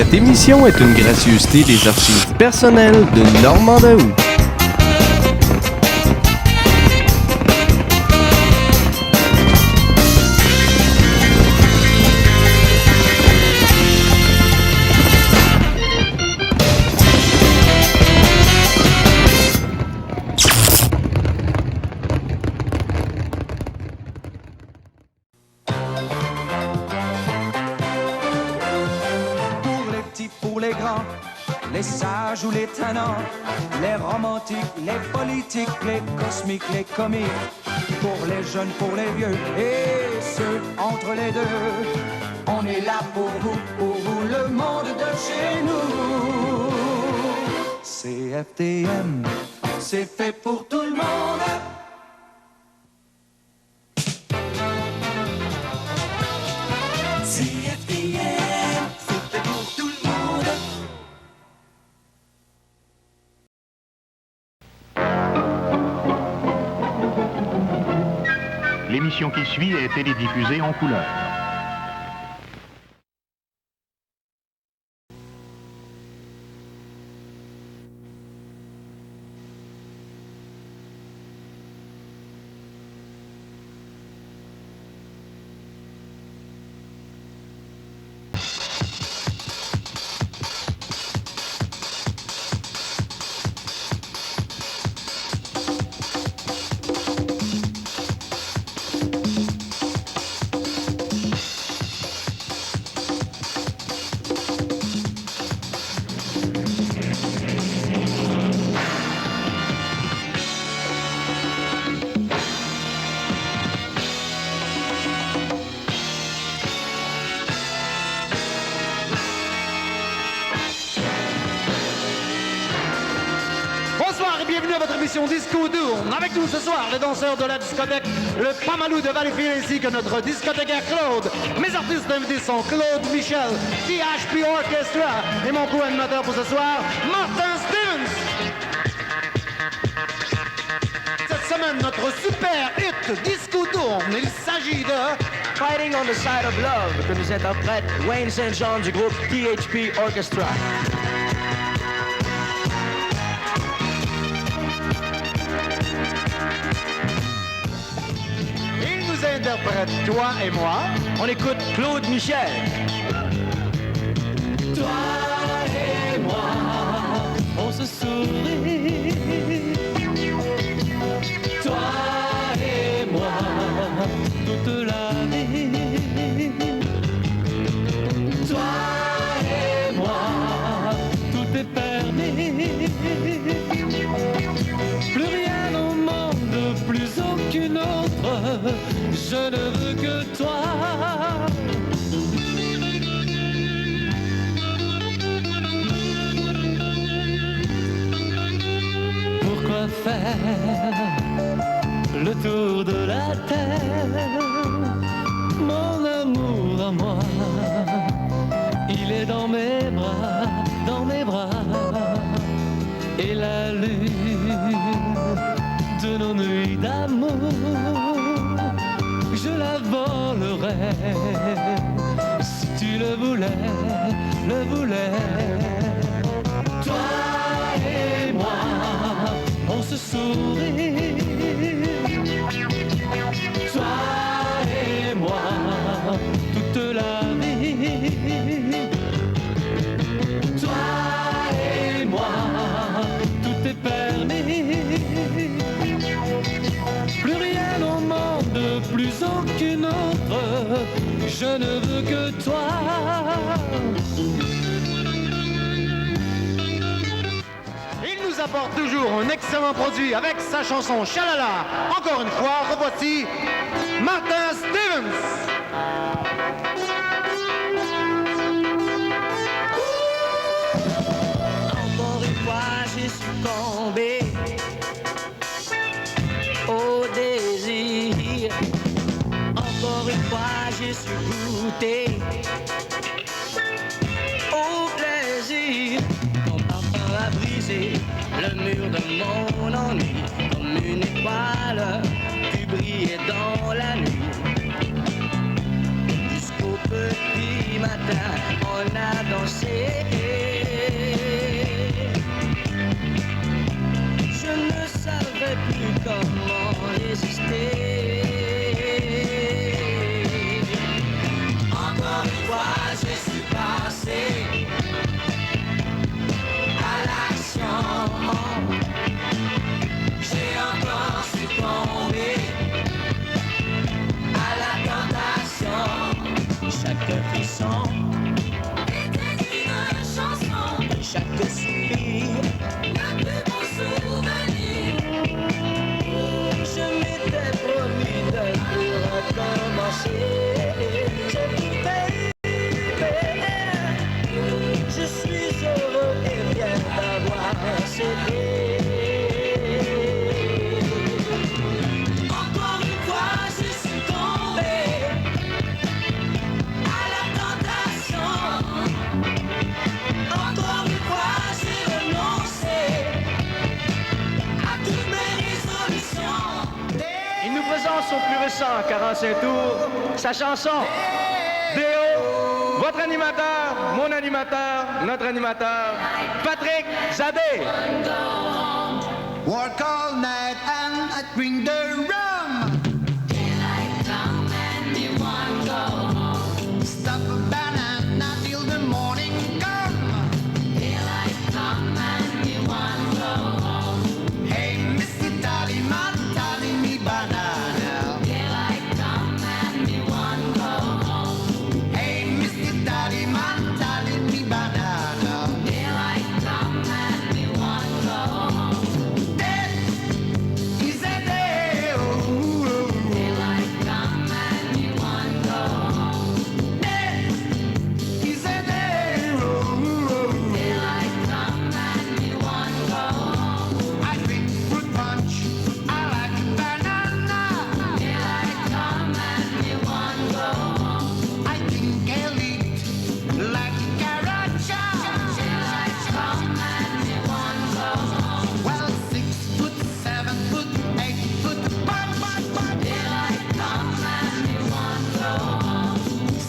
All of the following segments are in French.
Cette émission est une gracieuseté des archives personnelles de Normand Daoust. Les sages ou les tannants, les romantiques, les politiques, les cosmiques, les comiques, pour les jeunes, pour les vieux et ceux entre les deux. On est là pour vous, le monde de chez nous. CFTM, c'est fait pour tout le monde. L'émission qui suit est télédiffusée en couleur. Bienvenue à votre émission Disco Tourne. Avec nous ce soir, les danseurs de la discothèque Le Pamalou de Valleyfield ainsi que notre discothécaire Claude. Mes artistes invités sont Claude Michel, THP Orchestra et mon co-animateur pour ce soir, Martin Stevens. Cette semaine, notre super hit Disco Tourne, il s'agit de Fighting on the Side of Love que nous interprète Wayne St. John du groupe THP Orchestra. Interprète toi et moi. On écoute Claude Michel. Toi et moi, on se sourit. Toi et moi, toute la vie. Toi et moi, tout est permis. Plus rien au monde, plus aucune autre. Je ne veux que toi. Pourquoi faire le tour de la terre? Mon amour à moi, il est dans mes bras, dans mes bras. Et la lune de nos nuits d'amour, je la volerai, si tu le voulais, le voulais. Toi et moi, on se sourit. Toi et moi, toute la vie. Toi et moi, tout est permis. Plus rien au monde, plus aucune autre, je ne veux que toi. Il nous apporte toujours un excellent produit avec sa chanson Chalala. Encore une fois, revoici Martin Stevens. Encore une fois, j'ai succombé au désir. Encore une fois, j'ai su goûter au plaisir. Ton parfum a brisé le mur de mon ennui. Comme une étoile, tu brillais dans la nuit. Jusqu'au petit matin, en à danser. Je ne savais plus comment résister. Encore une fois, je suis passé à l'action. J'ai encore succombé à la tentation. Chaque frisson était une chanson. Chaque soupir un plus beau souvenir. Je m'étais promis de tout recommencer. J'ai tout fait. Je suis heureux et fier d'avoir cédé. Encore une fois, je suis tombé à la tentation. Encore une fois, j'ai renoncé à toutes mes résolutions. Il nous présente son plus récent 45 tours, sa chanson Déo, votre animateur, mon animateur, notre animateur, Patrick Zadet. Work all night and I drink the rum. Stop a banana till the morning come. Hey, Mr. Tallyman, tally me banana. Hey, Mr. Tallyman, tally me banana. Is a day, oh, oh. Is a day, oh, oh. I drink fruit punch, I like banana. I think I'll eat like Caracha. Well, 6 foot, 7 foot, 8 foot, but.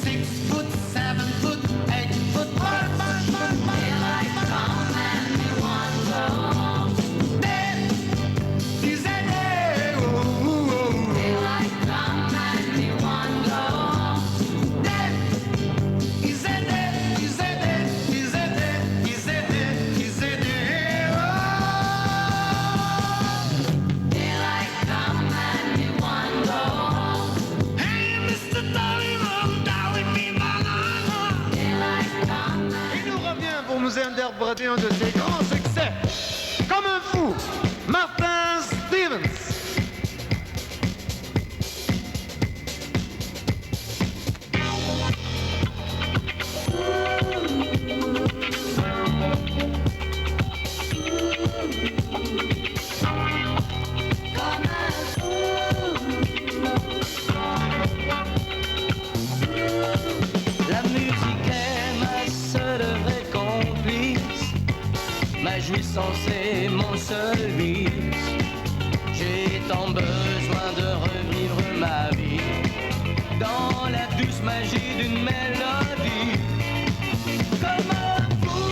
6 foot, 7 foot, 8 foot, but. There is a day, oh, oh, oh. There is a day, is a day, is a day, is a day, is a day, oh. Hey, Mr. Tallyman, tally me banana. Il nous revient pour nous interpréter un de ses grands succès. Comme un fou, Martin Stevens. La musique est ma seule vraie complice, ma jouissance est mon seul vice. J'ai tant besoin de revivre ma vie dans la douce magie d'une mélodie. Comme un fou,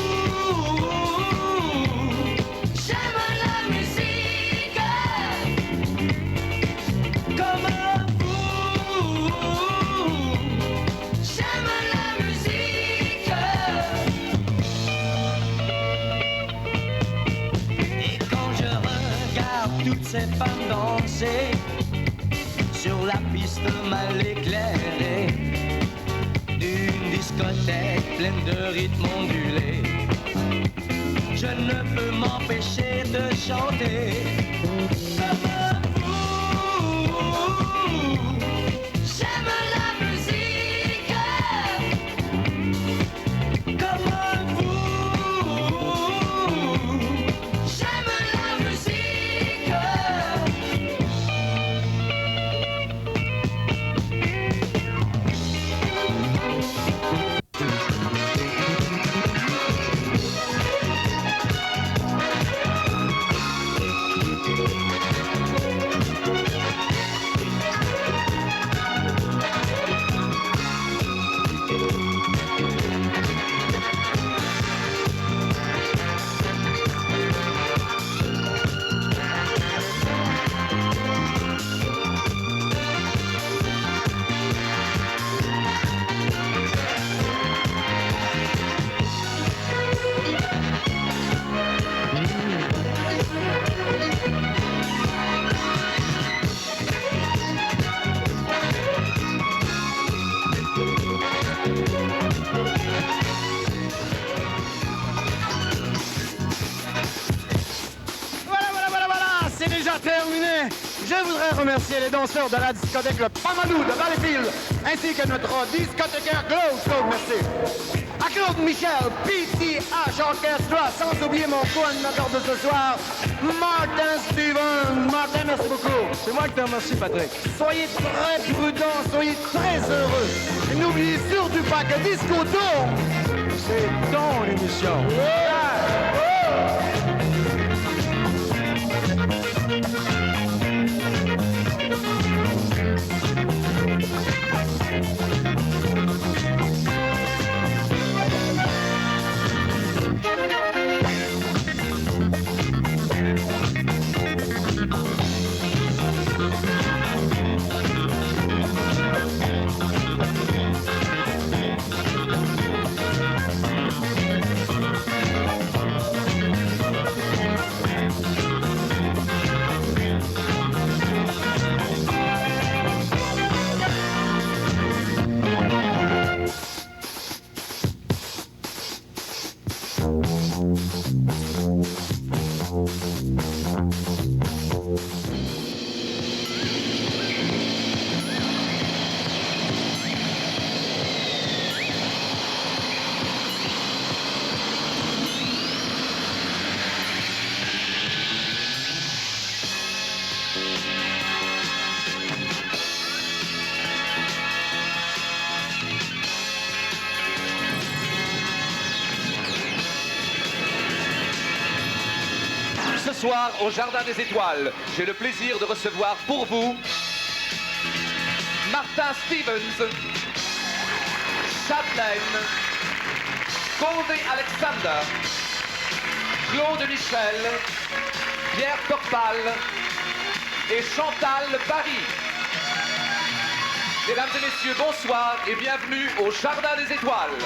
j'aime la musique. Comme un fou, j'aime la musique. Et quand je regarde toutes ces femmes danser sur la piste mal éclairée d'une discothèque pleine de rythmes ondulés, je ne peux m'empêcher de chanter. Comme un fou, j'aime la musique. Comme un fou, j'aime la musique. voudrais remercier les danseurs de la discothèque Le Pamalou de Valleyfield, ainsi que notre discothécaire Claude. Claude, merci. À Claude Michel, PTH Orchestra, sans oublier mon co-animateur de ce soir, Martin Steven. Martin, merci beaucoup. C'est moi qui te remercie, Patrick. Soyez très prudents, soyez très heureux. Et n'oubliez surtout pas que Disco tourne. C'est ton émission. Ce soir, au Jardin des Étoiles, j'ai le plaisir de recevoir pour vous Martin Stevens, Chapelaine, Goldie Alexander, Claude Michel, Pierre Corpal et Chantal Paris. Mesdames et messieurs, bonsoir et bienvenue au Jardin des Étoiles.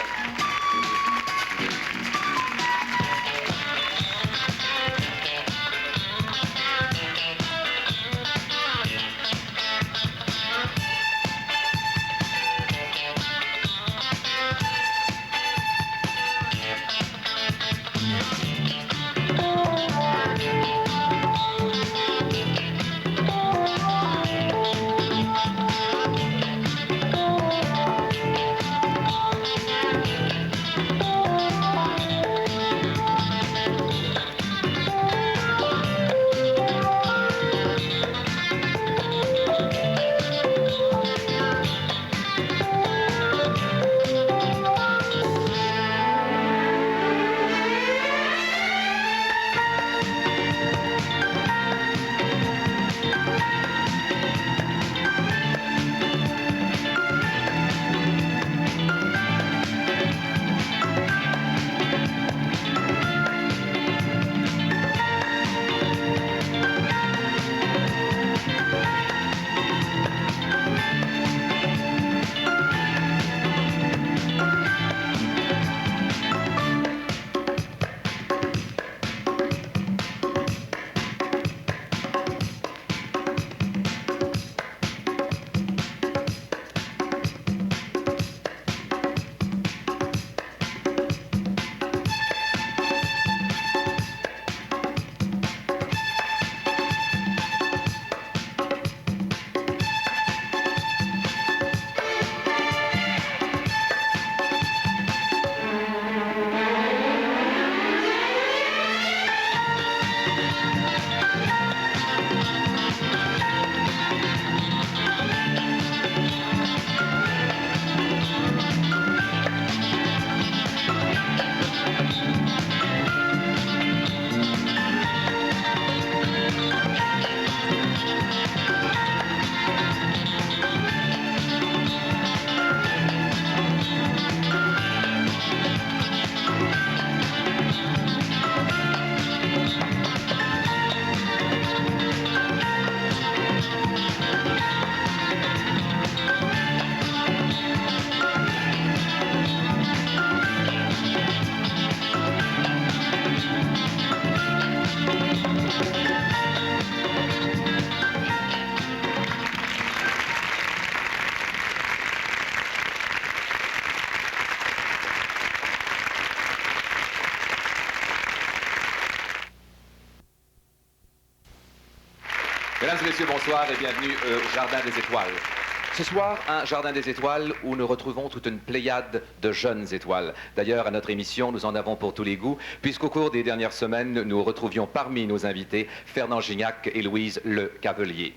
Mesdames et messieurs, bonsoir et bienvenue au Jardin des Étoiles. Ce soir, un Jardin des Étoiles où nous retrouvons toute une pléiade de jeunes étoiles. D'ailleurs, à notre émission, nous en avons pour tous les goûts, puisqu'au cours des dernières semaines, nous retrouvions parmi nos invités Fernand Gignac et Louise Le Cavelier.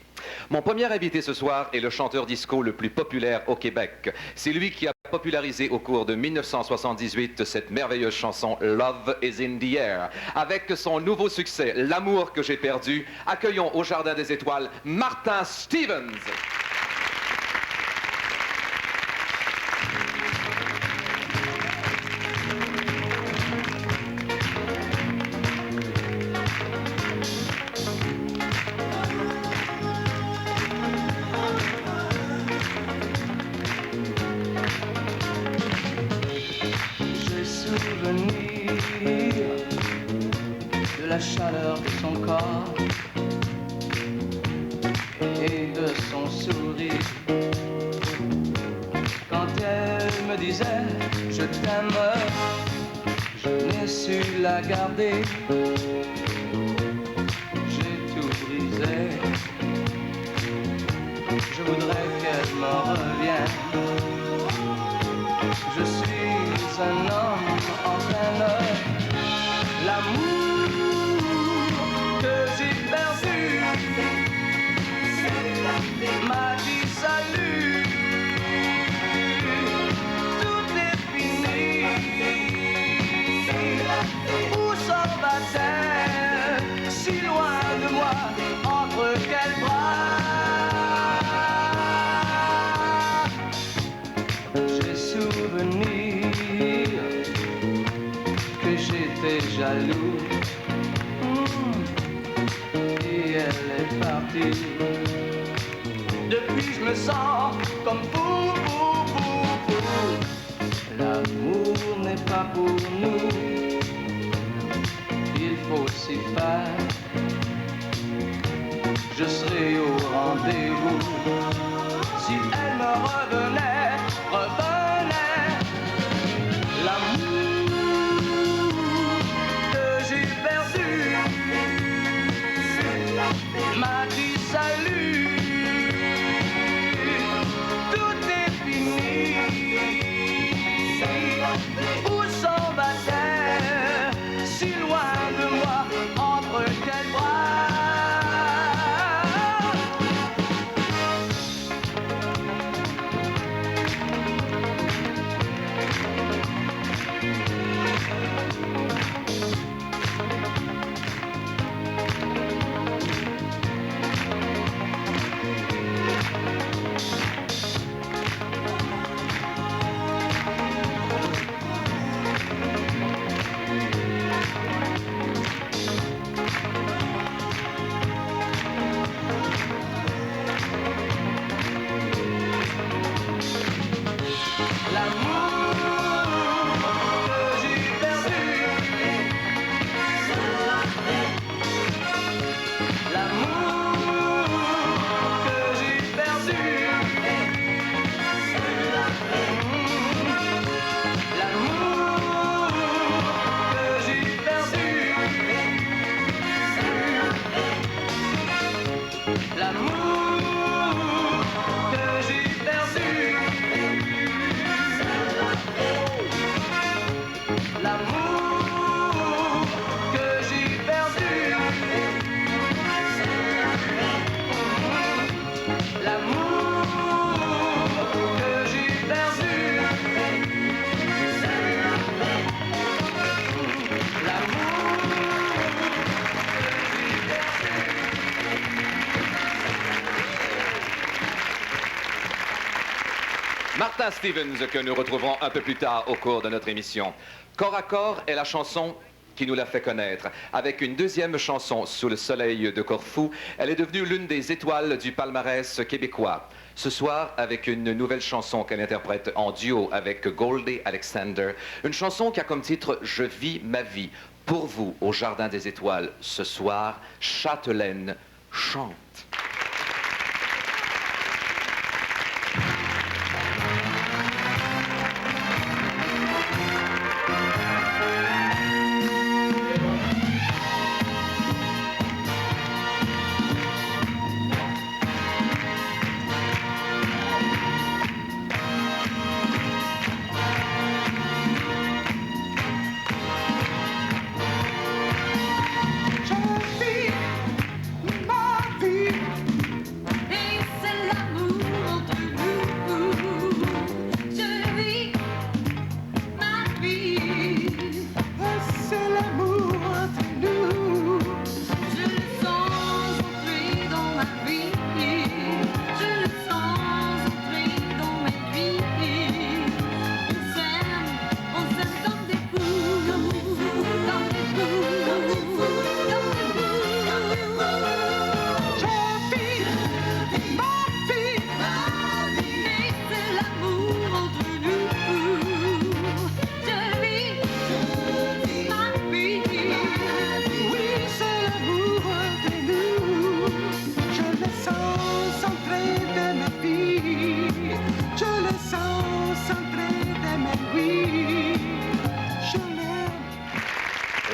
Mon premier invité ce soir est le chanteur disco le plus populaire au Québec. C'est lui qui a popularisé au cours de 1978 cette merveilleuse chanson Love is in the air. Avec son nouveau succès, L'amour que j'ai perdu, accueillons au Jardin des Étoiles Martin Stevens. La chaleur de son corps et de son sourire. Quand elle me disait je t'aime, je n'ai su la garder. J'ai tout brisé. Je voudrais qu'elle me revienne. Je suis un homme en plein œil. L'amour que j'ai perdu m'a dit salut. Tout est fini. Où s'en va-t-elle si loin de moi? Entre quels bras? J'ai souvenir que j'étais jaloux. Et elle est partie. Depuis je me sens comme fou. L'amour n'est pas pour nous. Il faut s'y faire. Je serai au rendez-vous. Si elle me revenait. L'amour que j'ai perdu m'a dit salut. Tout est fini. Où s'en va-t-elle si loin de moi? Entre quels bras? Martin Stevens, que nous retrouverons un peu plus tard au cours de notre émission. Corps à corps est la chanson qui nous l'a fait connaître. Avec une deuxième chanson, Sous le soleil de Corfou, elle est devenue l'une des étoiles du palmarès québécois. Ce soir, avec une nouvelle chanson qu'elle interprète en duo avec Goldie Alexander, une chanson qui a comme titre « Je vis ma vie ». Pour vous, au Jardin des Étoiles, ce soir, Châtelaine chante.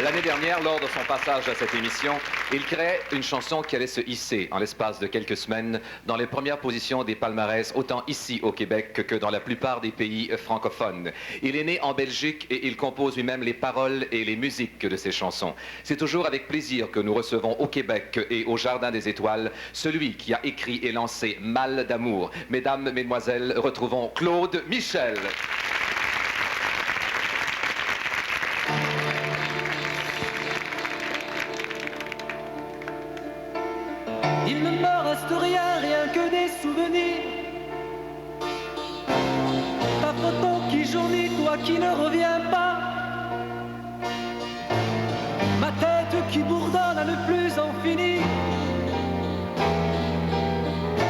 L'année dernière, lors de son passage à cette émission, il créait une chanson qui allait se hisser en l'espace de quelques semaines dans les premières positions des palmarès, autant ici au Québec que dans la plupart des pays francophones. Il est né en Belgique et il compose lui-même les paroles et les musiques de ses chansons. C'est toujours avec plaisir que nous recevons au Québec et au Jardin des Étoiles celui qui a écrit et lancé Mal d'amour. Mesdames, Mesdemoiselles, retrouvons Claude Michel. Il ne me reste rien, rien que des souvenirs. Ta photo qui jaunit, toi qui ne reviens pas. Ma tête qui bourdonne à ne plus en finir.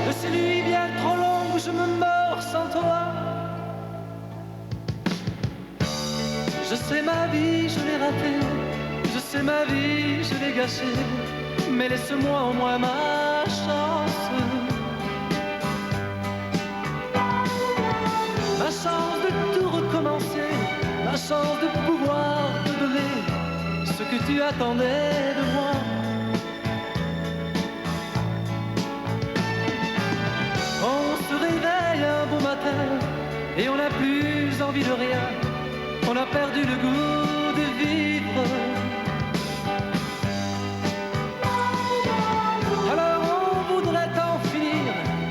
De ces nuits bien trop longues où je me meurs sans toi. Je sais ma vie, je l'ai ratée. Je sais ma vie, je l'ai gâchée. Mais laisse-moi au moins ma chance. Ma chance de tout recommencer. Ma chance de pouvoir te donner ce que tu attendais de moi. On se réveille un beau matin et on n'a plus envie de rien. On a perdu le goût de vivre.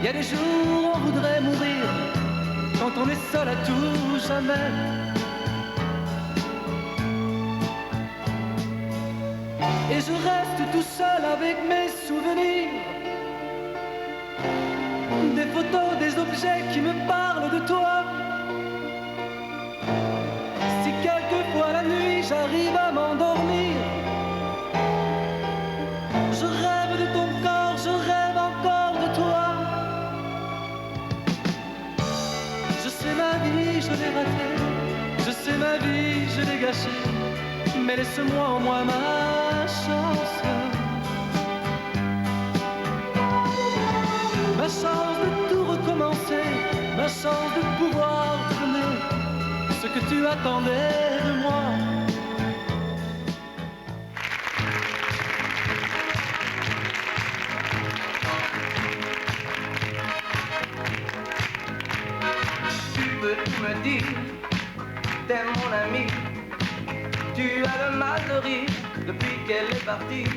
Il y a des jours où on voudrait mourir quand on est seul à tout jamais. Et je reste tout seul avec mes souvenirs, des photos, des objets qui me parlent de toi. Si quelquefois la nuit j'arrive à m'endormir, je rêve de ton corps, je rêve encore de toi. Je sais ma vie, je l'ai ratée. Je sais ma vie, je l'ai gâchée. Mais laisse-moi au moins ma chance. Ma chance de tout recommencer. Ma chance de pouvoir te donner ce que tu attendais de moi. Tu me dis, t'es mon ami. Tu as le mal de rire depuis qu'elle est partie.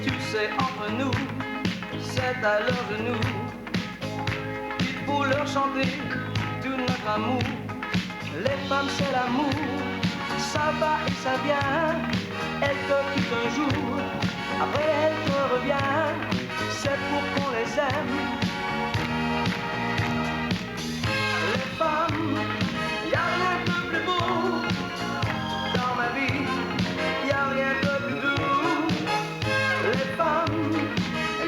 Tu sais, entre nous, c'est à leurs genoux qu'il faut leur chanter tout notre amour. Les femmes, c'est l'amour, ça va et ça vient. Elles te quittent un jour, après elles te revient. C'est pour qu'on les aime. Les femmes, y a rien de plus beau dans ma vie, y a rien de plus doux. Les femmes,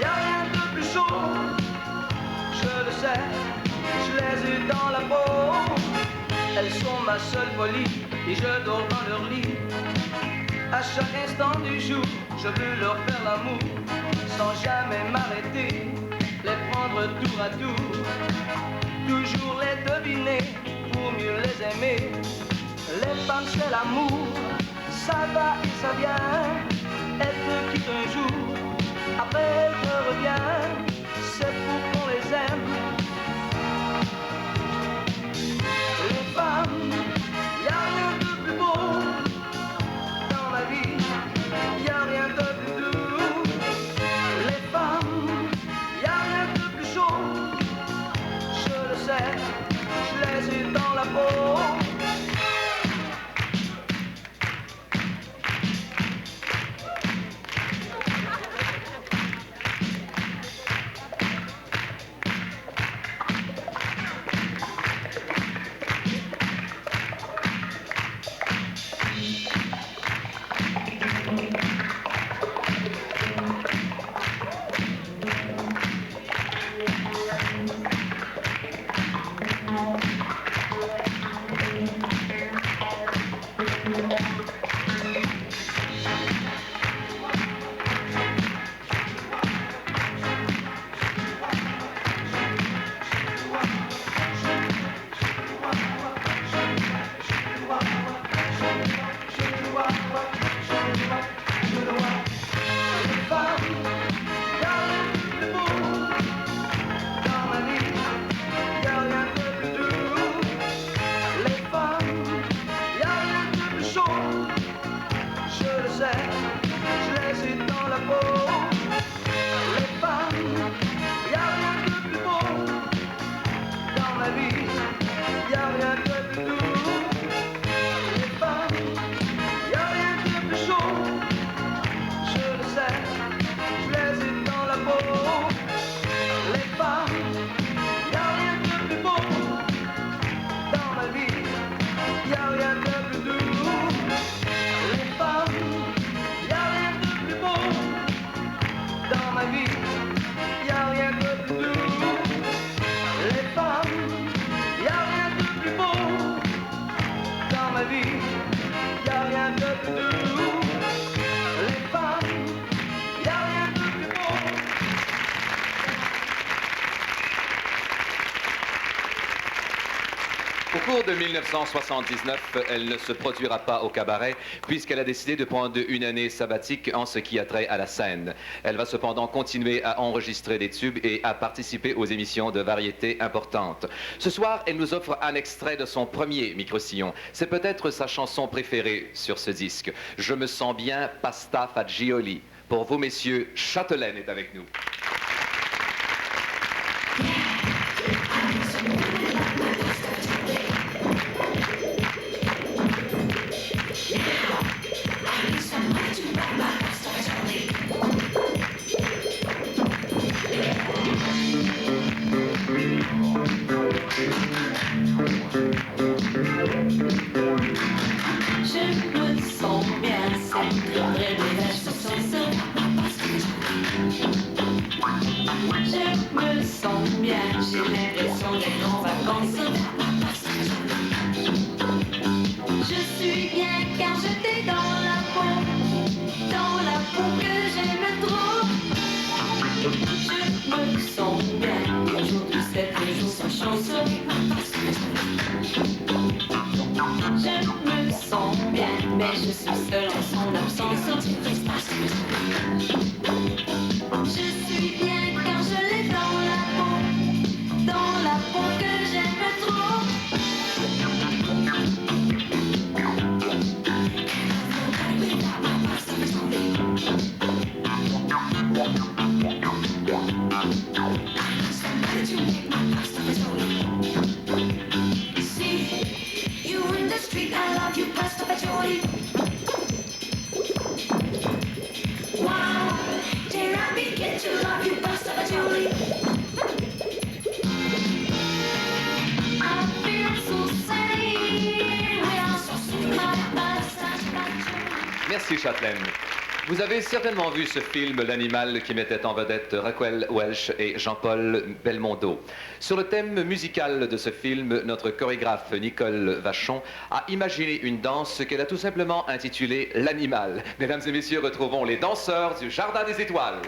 y a rien de plus chaud. Je le sais, je les ai dans la peau. Elles sont ma seule folie et je dors dans leur lit. À chaque instant du jour, je veux leur faire l'amour sans jamais m'arrêter, les prendre tour à tour. Toujours les deviner pour mieux les aimer. Les femmes c'est l'amour, ça va et ça vient. Elles te quittent un jour, après elles te reviennent. C'est pour qu'on les aime. Les femmes, y a rien de plus beau dans ma vie, y a rien de plus doux. Les femmes, y a rien de plus chaud. Je le sais, je les ai dans la peau. vie, y a rien de plus doux. Les femmes, y a rien de plus beau. Au cours de 1979, elle ne se produira pas au cabaret puisqu'elle a décidé de prendre une année sabbatique en ce qui a trait à la scène. Elle va cependant continuer à enregistrer des tubes et à participer aux émissions de variété importantes. Ce soir, elle nous offre un extrait de son premier micro-sillon. C'est peut-être sa chanson préférée sur ce disque. Je me sens bien, Pasta Fagioli. Pour vous, messieurs, Châtelaine est avec nous. Je me sens bien, c'est le réveillage sur son sol. Je me sens bien, j'ai l'impression d'être en vacances. Je suis bien car j'étais dans la peau que j'aime trop. Je me sens bien, aujourd'hui c'est un jour sans chance. Je me sens bien, mais je suis seule en son absence. Je suis bien car je l'ai dans la peau que j'aime trop. See you in the street, I love you, pasta fagioli. Wow, dare I begin to love you, pasta fagioli. I feel so sane without my pasta fagioli. Merci, Châtelaine. Vous avez certainement vu ce film L'Animal qui mettait en vedette Raquel Welch et Jean-Paul Belmondo. Sur le thème musical de ce film, notre chorégraphe Nicole Vachon a imaginé une danse qu'elle a tout simplement intitulée L'Animal. Mesdames et messieurs, retrouvons les danseurs du Jardin des Étoiles.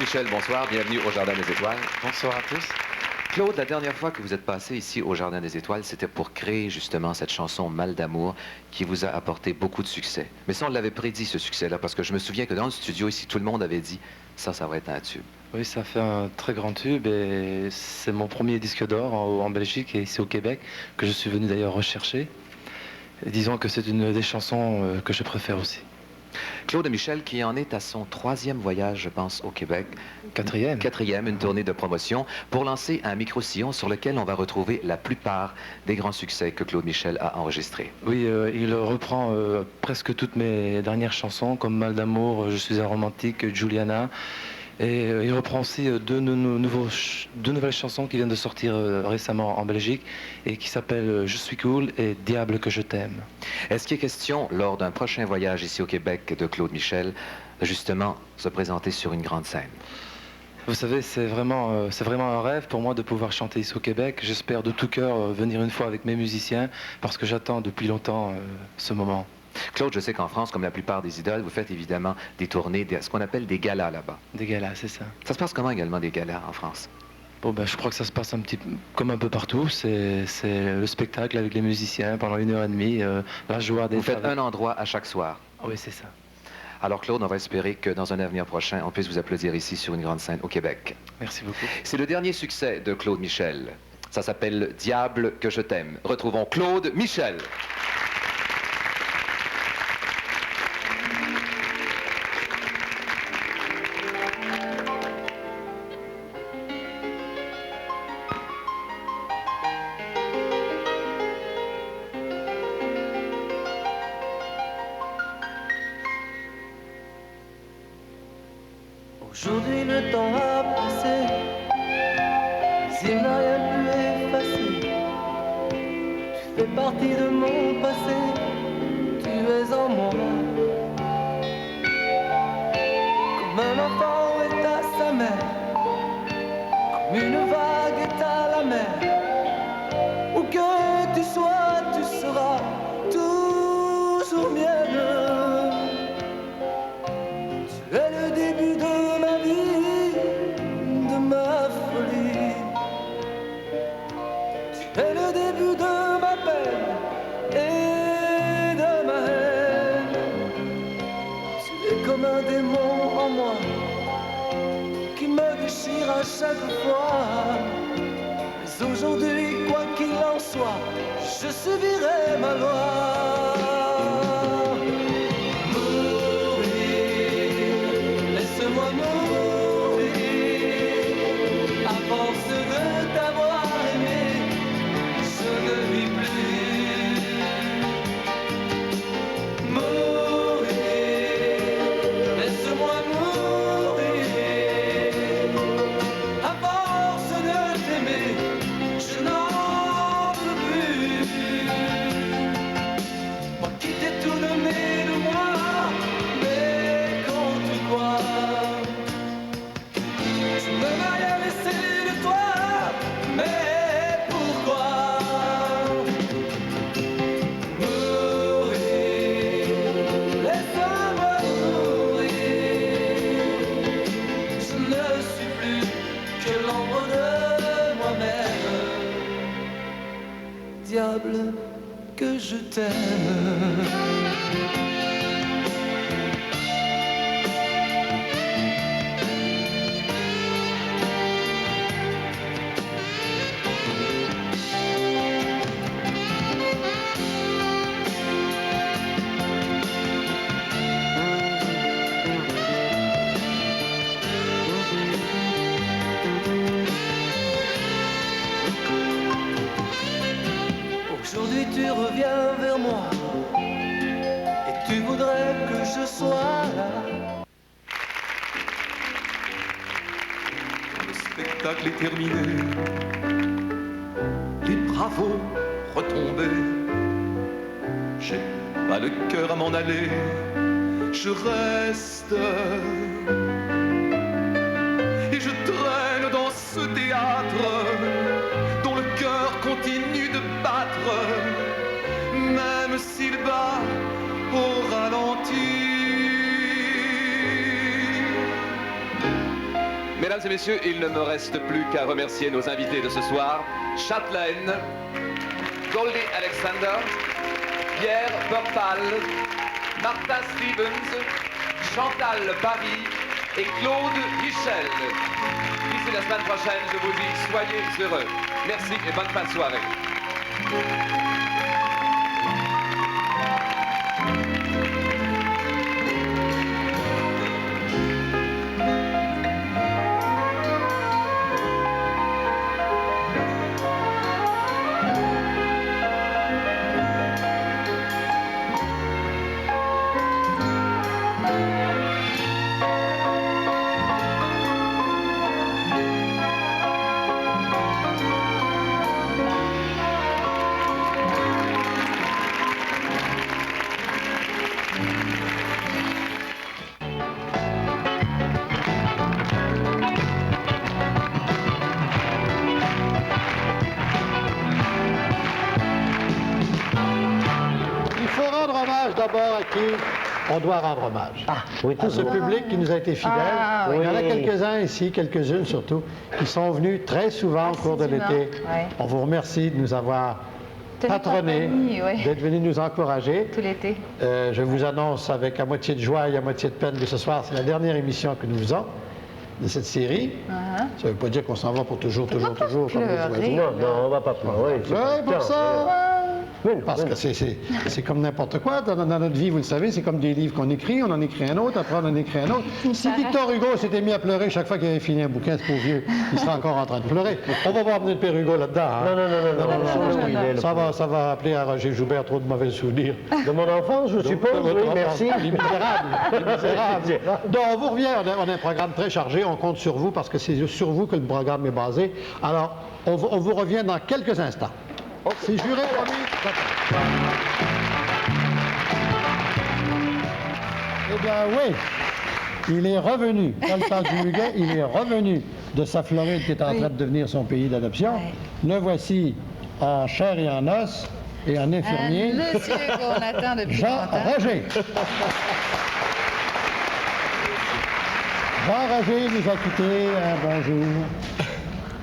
Michel, bonsoir, bienvenue au Jardin des Étoiles. Bonsoir à tous. Claude, la dernière fois que vous êtes passé ici au Jardin des Étoiles, c'était pour créer justement cette chanson Mal d'amour qui vous a apporté beaucoup de succès. Mais ça, on l'avait prédit, ce succès-là, parce que je me souviens que dans le studio ici, tout le monde avait dit ça va être un tube. Oui, ça fait un très grand tube et c'est mon premier disque d'or en Belgique et ici au Québec que je suis venu d'ailleurs rechercher. Et disons que c'est une des chansons que je préfère aussi. Claude Michel qui en est à son 3e voyage, je pense, au Québec. 4e. 4e, une tournée de promotion pour lancer un micro-sillon sur lequel on va retrouver la plupart des grands succès que Claude Michel a enregistrés. Oui, il reprend presque toutes mes dernières chansons comme Mal d'amour, Je suis un romantique, Juliana. Et il reprend aussi deux nouvelles chansons qui viennent de sortir récemment en Belgique et qui s'appellent Je suis cool et Diable que je t'aime. Est-ce qu'il est question, lors d'un prochain voyage ici au Québec de Claude Michel, justement se présenter sur une grande scène? Vous savez, c'est vraiment un rêve pour moi de pouvoir chanter ici au Québec. J'espère de tout cœur venir une fois avec mes musiciens parce que j'attends depuis longtemps ce moment. Claude, je sais qu'en France, comme la plupart des idoles, vous faites évidemment des tournées, ce qu'on appelle des galas là-bas. Des galas, c'est ça. Ça se passe comment également des galas en France? Bon, je crois que ça se passe comme un peu partout. C'est le spectacle avec les musiciens pendant 1h30, la joie d'être. Vous faites un endroit à chaque soir? Oui, c'est ça. Alors Claude, on va espérer que dans un avenir prochain, on puisse vous applaudir ici sur une grande scène au Québec. Merci beaucoup. C'est le dernier succès de Claude Michel. Ça s'appelle Diable que je t'aime. Retrouvons Claude Michel. Aujourd'hui le temps a passé, mais il n'a rien pu effacer. Tu fais partie de mon passé, tu es en moi. Comme un enfant est à sa mère, comme une vague est à la mer. Où que tu sois, tu seras toujours mienne. Tu es le début de ma vie, de ma folie. Tu es le début de ma peine et de ma haine. Tu es comme un démon en moi qui me déchire à chaque fois. Mais aujourd'hui, quoi qu'il en soit, je subirai ma loi. Laisse-moi mourir, à force de t'avoir aimé, je ne vis plus. Mourir, laisse-moi mourir, à force de t'aimer, je n'en peux plus. Moi qui t'ai tout donné de moi, mais contre quoi? Je ne veux rien laisser de toi, mais pourquoi? Mourir, laisse-moi mourir. Je ne suis plus que l'ombre de moi-même. Diable que je t'aime. Aujourd'hui tu reviens vers moi et tu voudrais que je sois là. Le spectacle est terminé, les bravos retombés. J'ai pas le cœur à m'en aller, je reste et je traîne dans ce théâtre dont le cœur continue de battre, même s'il bat au ralenti. Mesdames et messieurs, il ne me reste plus qu'à remercier nos invités de ce soir. Châtelaine, Goldie Alexander, Pierre Burpal, Martin Stevens, Chantal Paris et Claude Michel. D'ici la semaine prochaine, je vous dis soyez heureux. Merci et bonne fin de soirée. D'abord à qui on doit rendre hommage. Tout ce public qui nous a été fidèle. Il y en a quelques-uns ici, quelques-unes surtout, qui sont venus très souvent au cours de l'été. On vous remercie de nous avoir patronnés, d'être venus nous encourager. Tout l'été. Je vous annonce avec à moitié de joie et à moitié de peine que ce soir, c'est la dernière émission que nous faisons de cette série. Ça ne veut pas dire qu'on s'en va pour toujours, toujours, toujours. Comme non, on va pas pleurer. Oui, pour ça. Parce que c'est comme n'importe quoi. Dans notre vie, vous le savez, c'est comme des livres qu'on écrit. On en écrit un autre, après on en écrit un autre. Si Victor Hugo s'était mis à pleurer chaque fois qu'il avait fini un bouquin, ce pauvre vieux, il serait encore en train de pleurer. On va pas amener de Père Hugo là-dedans. Hein? Non. Ça va appeler à Roger Joubert trop de mauvais souvenirs. De mon enfance, je suppose. Oui, merci. Les Misérables. Donc, on vous revient. On a un programme très chargé. On compte sur vous parce que c'est sur vous que le programme est basé. Alors, on vous revient dans quelques instants. C'est juré, promis. Eh bien, oui, il est revenu. Dans le temps du Muguet, il est revenu de sa Floride qui est en train de devenir son pays d'adoption. Le voici en chair et en os et en infirmier. Monsieur qu'on attend depuis Jean longtemps. Roger. Jean Roger nous a quittés un bonjour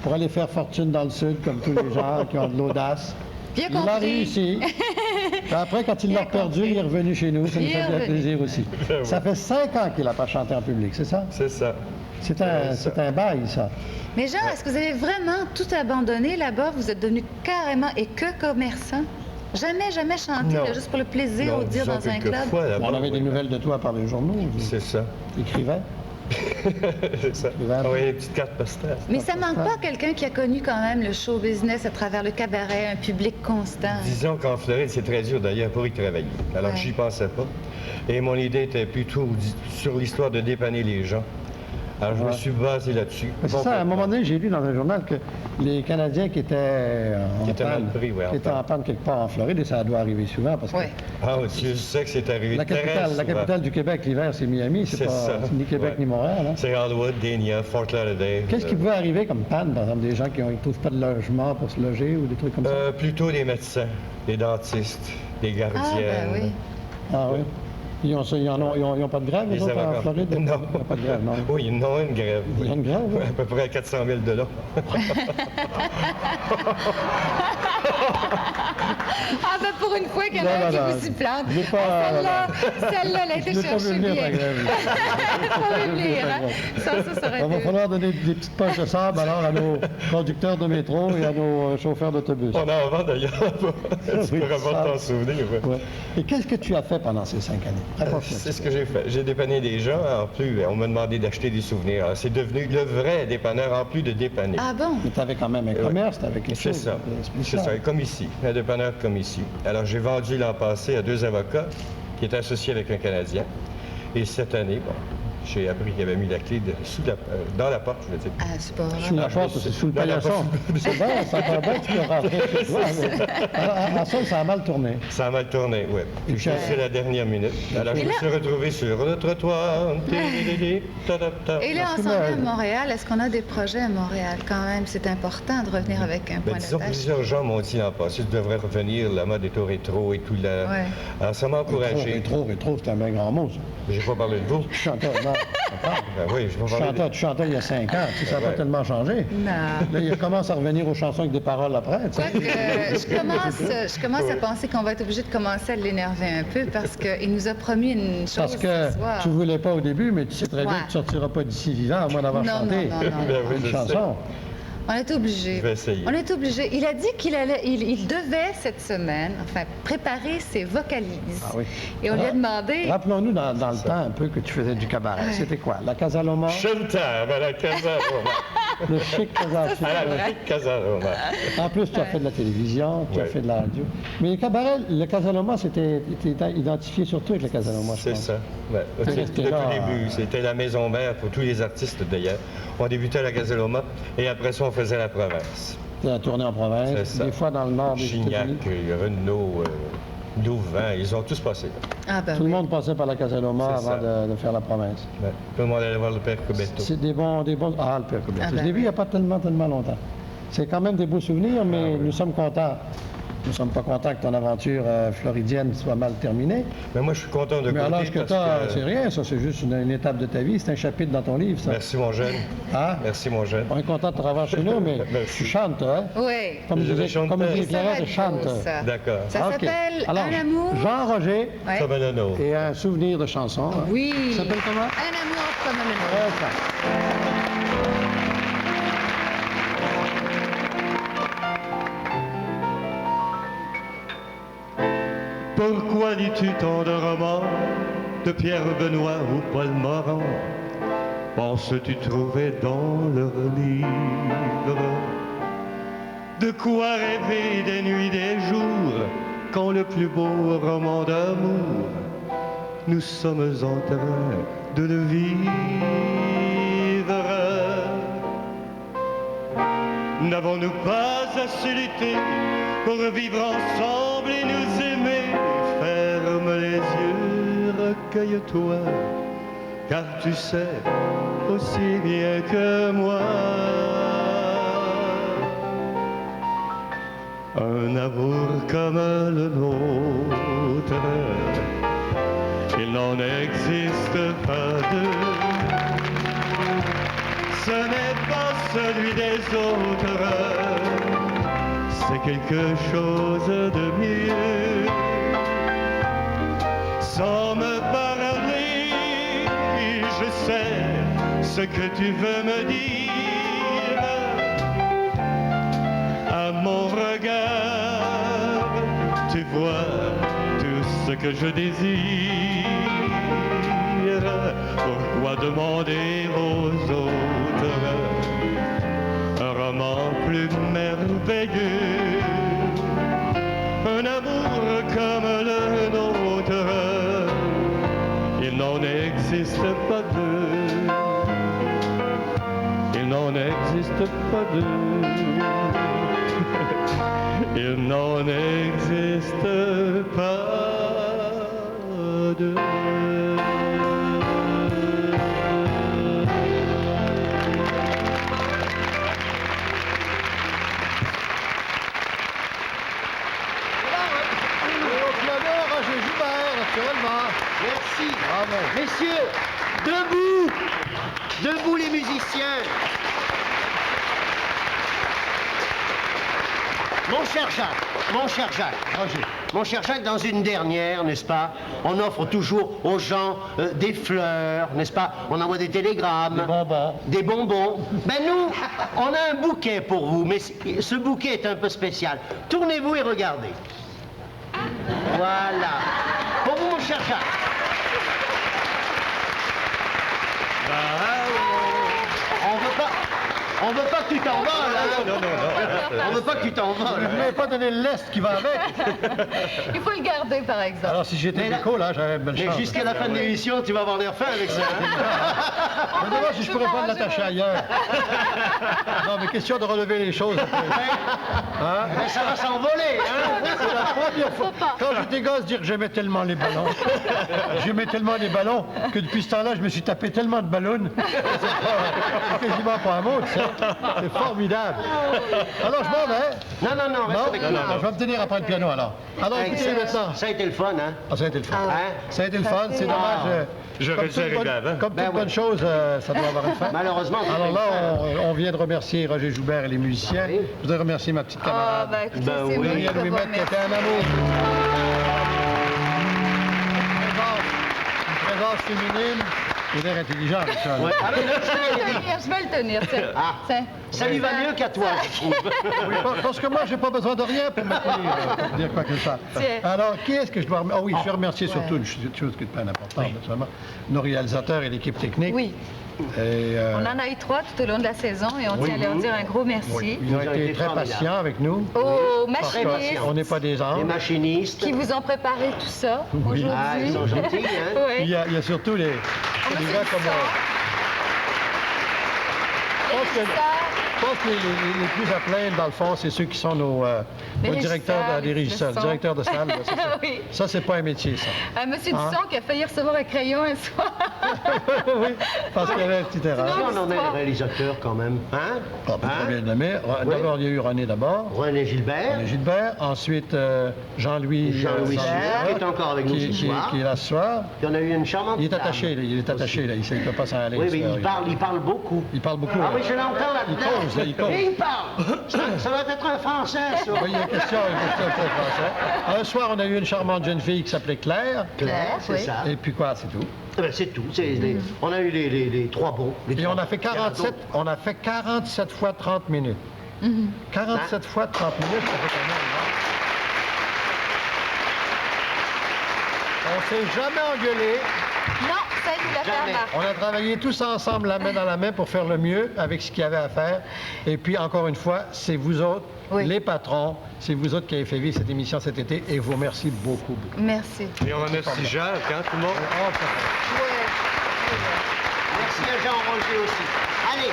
pour aller faire fortune dans le Sud, comme tous les gens qui ont de l'audace. Bien Il a réussi. Puis après, quand il l'a perdu, il est revenu chez nous. Ça nous fait bien plaisir aussi. Ça fait 5 ans qu'il n'a pas chanté en public, c'est ça? C'est ça. C'est un bail, ça. Mais Jean, est-ce que vous avez vraiment tout abandonné là-bas? Vous êtes devenu carrément et que commerçant? Jamais chanté, là, juste pour le plaisir ou dire dans un club? On avait des nouvelles de toi par les journaux. C'est ça. Écrivais. C'est ça. Oui, une petite carte postale. Mais ça manque pas quelqu'un qui a connu quand même le show business à travers le cabaret, un public constant. Disons qu'en Floride, c'est très dur d'ailleurs pour y travailler. Alors, j'y pensais pas. Et mon idée était plutôt sur l'histoire de dépanner les gens. Alors, je me suis basé là-dessus. C'est ça, à un moment donné, j'ai lu dans un journal que les Canadiens qui étaient en panne quelque part en Floride, et ça doit arriver souvent parce que... Ah, je sais que c'est arrivé la capitale du Québec, l'hiver, c'est Miami, c'est pas ni Québec ni Montréal. Hein? C'est Hollywood, Dania, Fort Lauderdale. Qu'est-ce qui pouvait arriver comme panne, par exemple, des gens qui ne trouvent pas de logement pour se loger ou des trucs comme ça? Plutôt des médecins, des dentistes, des gardiennes. Ah, ben oui. Ah oui. Ils n'ont pas de grève, les autres, en Floride? Non. Ils n'ont pas de grève, non? Oui, ils ont une grève. Il y a une grève? Oui. À peu près 400 000 $. Ah, ben pour une fois qu'il y en a un qui vous s'y plante. Celle-là, elle a été cherchée bien. Pas venir, hein? Ça aurait Il va falloir donner des petites poches de sable alors à nos conducteurs de métro et à nos chauffeurs d'autobus. On en vend d'ailleurs. Tu peux remonter ton souvenir. Ouais. Et qu'est-ce que tu as fait pendant ces 5 années? C'est ce que j'ai fait. J'ai dépanné des gens. En plus, on m'a demandé d'acheter des souvenirs. Alors, c'est devenu le vrai dépanneur en plus de dépanner. Ah bon? Mais tu avais quand même un commerce, tu avais quelque chose. C'est ça, comme ici, un dépanneur comme ici. Alors, j'ai vendu l'an passé à 2 avocats qui étaient associés avec un Canadien. Et cette année, j'ai appris qu'il avait mis la clé dans la porte, je veux dire. Ah, c'est pas vrai. Sous la porte, c'est sous le paillasson. C'est bon, ça va bien, tu peux rentrer chez toi. À ça a mal tourné. Ça a mal tourné, oui. Et puis, c'est la dernière minute. Alors, je me suis retrouvé sur le trottoir. Et là, ensemble à Montréal, est-ce qu'on a des projets à Montréal quand même? C'est important de revenir avec un point Disons, d'attache. plusieurs gens m'ont dit l'an passé, tu devrais revenir, la mode est au rétro et tout là. Alors, ça m'a encouragé. Rétro, c'est un bien grand mot, ça. J'ai pas parlé de vous. Ben oui, je vais parler Tu chantais il y a 5 ans, tu sais, ça n'a pas tellement changé. Non. Là, il commence à revenir aux chansons avec des paroles après. Tu sais. Je commence à penser qu'on va être obligé de commencer à l'énerver un peu parce qu'il nous a promis une chose Parce que ce soir. tu ne voulais pas au début, mais tu sais très bien Ouais. que tu ne sortiras pas d'ici vivant à moins d'avoir chanté une chanson. On est obligé. Je vais essayer. On est obligé. Il a dit qu'il devait cette semaine, préparer ses vocalises. Ah oui. Et on lui a demandé. Rappelons-nous dans le temps un peu que tu faisais du cabaret. Ouais. C'était quoi? La Casa Loma? Chanteur à la Casa Loma. Le chic Casa À la chic Casa Loma. En plus, tu as fait de la télévision, tu as fait de la radio. Mais le cabaret, le Casa Loma, c'était identifié surtout avec le Casa Loma, je C'est pense. ça. Ouais. C'est Depuis resté le là, début, c'était la maison mère pour tous les artistes d'ailleurs. On débutait à la Casa Loma et après ça, on faisait la province. La tournée en province, C'est ça. des fois dans le nord des Gignac, États-Unis. Renaud, Louvain, ils ont tous passé là. Ah, ben Tout le oui. monde passait par la Casa Loma C'est avant ça. de faire la province. Ouais. Tout le monde allait voir le père Cobetto. C'est des bons... Ah, le Père Coubertin. Ah, ben Je l'ai vu il n'y a pas tellement longtemps. C'est quand même des beaux souvenirs, mais nous sommes contents. Nous ne sommes pas contents que ton aventure floridienne soit mal terminée. Mais moi, je suis content de Mais à côté l'âge que parce tu as, c'est rien, ça. C'est juste une étape de ta vie. C'est un chapitre dans ton livre, ça. Merci, mon jeune. Hein? Merci, mon jeune. On est content de te revoir chez nous, mais tu chantes, hein? Oui. Comme Je vais chanter. disait Ça va Claire, être tu chantes. beau, ça. D'accord. Ça OK. s'appelle Alors, Un amour. Jean-Roger Ouais. Comme un anneau. et un souvenir de chanson. hein. Oui. Ça s'appelle comment? Un amour comme un amour. Ouais, ça. Pourquoi lis-tu tant de romans de Pierre Benoît ou Paul Morand? Penses-tu trouver dans leurs livres de quoi rêver des nuits, des jours, quand le plus beau roman d'amour, nous sommes en train de le vivre? N'avons-nous pas assez lutté pour vivre ensemble et nous aimer? Ferme les yeux, recueille-toi, car tu sais aussi bien que moi, un amour comme le nôtre, il n'en existe pas deux. Ce n'est pas celui des autres, c'est quelque chose de mieux. Sans me parler, je sais ce que tu veux me dire. À mon regard, tu vois tout ce que je désire. Pourquoi demander aux autres un roman plus merveilleux? Un amour comme le nôtre, il n'en existe pas deux. Il n'en existe pas deux. Il n'en existe pas deux. Roger Joubert, naturellement. Merci. Bravo. Messieurs, debout. Debout les musiciens. Mon cher Jacques, Roger. mon cher Jacques, dans une dernière, n'est-ce pas, on offre toujours aux gens des fleurs, n'est-ce pas, on envoie des télégrammes. Des bonbons. Des bonbons. Ben nous, on a un bouquet pour vous, mais ce bouquet est un peu spécial. Tournez-vous et regardez. Voilà. Pour vous, mon cher Jacques. On veut pas que tu t'envoles, hein? Non. On veut pas que tu t'envoles. Je ne vais pas donner le lest qui va avec. Il faut le garder, par exemple. Alors, si j'étais Nico, là, j'avais une belle Mais chance. jusqu'à la fin de l'émission, tu vas avoir l'air fin avec ça. Hein? Je me demande si je pourrais pas l'attacher ailleurs. Non, mais question de relever les choses. Hein? Mais ça va s'envoler, hein? C'est la première fois. Quand j'étais gosse, dire que j'aimais tellement les ballons. J'aimais tellement les ballons que depuis ce temps-là, je me suis tapé tellement de ballons. C'est quasiment pas un mot, tu sais. C'est formidable. Alors, je m'en vais. Non, reste avec nous. Je vais me tenir après le piano, alors. Alors, écoutez maintenant. Ça a été le fun, hein? Ah, ça a été le fun. Hein? Ça a été le fun. C'est dommage J'aurais dû arriver avant. Comme toute bonne chose, ça doit avoir une fin. Malheureusement, alors là, on vient de remercier Roger Joubert et les musiciens. Je voudrais remercier ma petite camarade. Ah, ben écoutez, c'est moi Muriel qui vous Ouimet, qui était un amour. Une présence féminine. Il a l'air intelligent, ça. Ouais. Ah, mais là, Je vais le tenir, tiens. Tiens. ça lui va mieux qu'à toi, je trouve. Oui, parce que moi, j'ai pas besoin de rien pour me tenir, pour dire quoi que ce soit. Tiens. Alors, qui est-ce que je dois remercier? Ah oui, je vais remercier surtout une chose qui est pas importante, naturellement, nos réalisateurs et l'équipe technique. Oui. Et, On en a eu 3 tout au long de la saison et on tient à leur dire un gros merci. Ils ont été très patients avec nous. Aux Parce machinistes qu'on n'est pas des anges. Les machinistes. qui vous ont préparé tout ça aujourd'hui. Ah, ils sont gentils, hein? Oui. Il y a surtout les gars comme moi. Je pense que les plus à plaindre, dans le fond, c'est ceux qui sont nos directeurs, des régisseurs, directeurs de salle. Oui. Ça, c'est pas un métier, ça. Monsieur Dusson qui a failli recevoir un crayon un soir. Oui, parce qu'il y avait une petite erreur. Si on en est le réalisateur quand même, hein? Ah, pas bien nommé. D'abord, il y a eu René d'abord. René Gilbert. René Gilbert. Ensuite, Jean-Louis Sueur, qui est encore avec nous ce soir. Qui est là ce soir. Puis on a eu une charmante Il est dame. attaché, là. Il est attaché, là. Il ne peut pas s'en aller. Oui, mais il parle beaucoup. Il parle beaucoup. Ah là. oui, je l'entends là-dedans. Il cause, là, il cause. Et il parle. Ça doit être un Français, ça. Oui, il y a question français. Un soir, on a eu une charmante jeune fille qui s'appelait Claire. Claire, c'est ça. Et puis quoi, c'est tout. Eh ben, c'est tout. On a eu les trois bons. Et on a fait 47 fois 30 minutes. 47 fois 30 minutes, ça fait quand même. On s'est jamais engueulé. Non, ça nous l'a fait remarquer. On a travaillé tous ensemble, la main dans la main, pour faire le mieux avec ce qu'il y avait à faire. Et puis, encore une fois, c'est vous autres, les patrons, c'est vous autres qui avez fait vivre cette émission cet été, et je vous remercie beaucoup, beaucoup. Merci. Et on remercie Jacques, hein, tout le monde? Merci à Jean Roger aussi. Allez.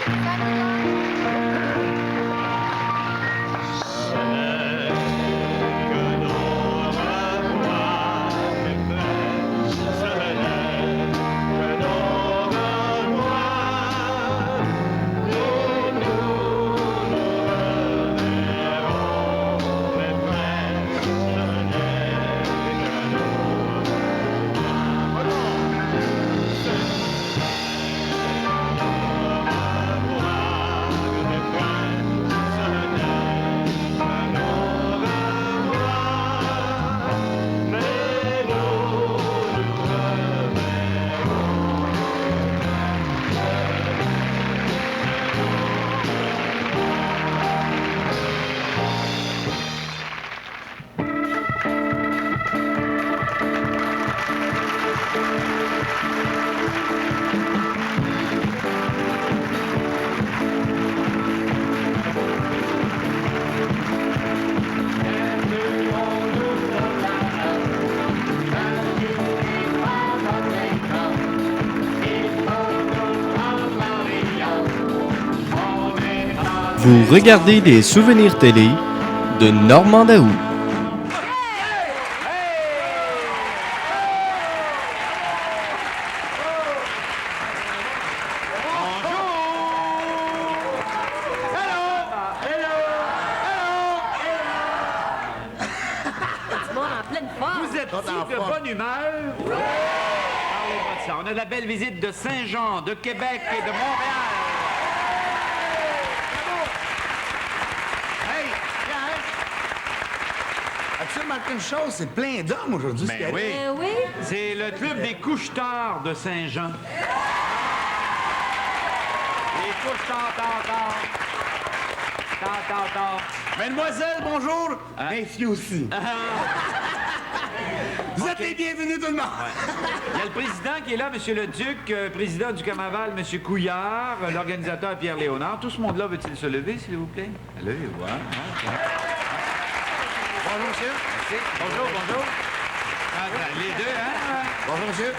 Vous regardez des souvenirs télé de Normand Daou. Vous êtes tous de bonne humeur? Parlez-moi de ça. On a la belle visite de Saint-Jean, de Québec et de Montréal. Hey, as-tu remarqué une chose? C'est plein d'hommes aujourd'hui. Ben oui. C'est le club des couche-tard de Saint-Jean. Les couche-tard. Mademoiselle, bonjour. Messieurs aussi. Vous êtes les bienvenus, tout le monde. Il y a le président qui est là, M. le Duc, président du Carnaval, M. Couillard, l'organisateur Pierre Léonard. Tout ce monde-là veut-il se lever, s'il vous plaît? Levez-vous, hein? Bonjour, monsieur. Merci. Bonjour. Les deux, hein? Bonjour, monsieur.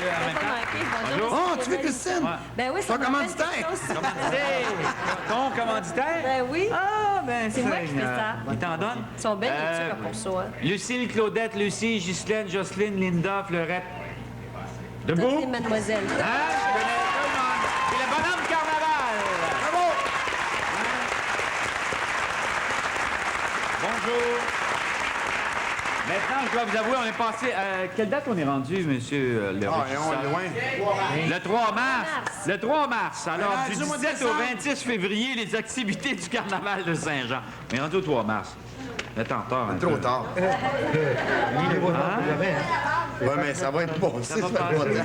Bonjour. Oh, tu veux Christine? Ben oui, c'est ton commanditaire. Ton commanditaire? Ben oui. Ah, ben c'est moi qui fais ça. Il t'en donne? Ils sont belles les trucs pour ça. Lucille, Claudette, Lucie, Ghislaine, Jocelyne, Linda, Fleurette. Debout? Toutes les mademoiselles. Hein? Je connais tout le monde. C'est le bonhomme carnaval. Bravo! Bonjour. Maintenant, je dois vous avouer, on est passé... quelle date on est rendu, monsieur le régisseur? On est loin. Le 3 mars. Le 3 mars. Alors, Ah, du du mois de 17 au décembre. 26 février, les activités du carnaval de Saint-Jean. On est rendu au 3 mars. Attends, tard. Trop tard. Oui, mais ça va être bon. Ça va passer.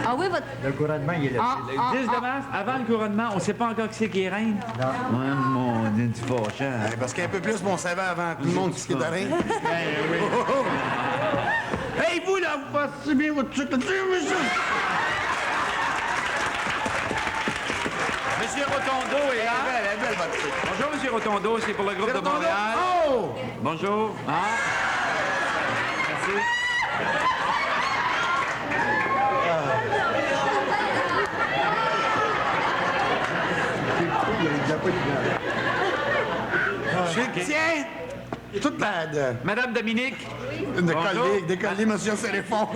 Ah oui, votre... Le couronnement, il est là. Le 10 de mars, avant le couronnement, on ne sait pas encore qui c'est qui est reine. Non. Ouais, mon Dieu, tu fâchant. Parce qu'un peu plus, on savait avant tout le monde qui est de reine. Hey, vous, là, vous passez bien votre truc là-dessus, monsieur? Monsieur Rotondo est là. Elle est belle, votre truc. Bonjour, Monsieur Rotondo, c'est pour le groupe de Montréal. Oh! Bonjour. Ah. Merci. Je tiens toute la... Madame Dominique. Décoller, monsieur Séréphone.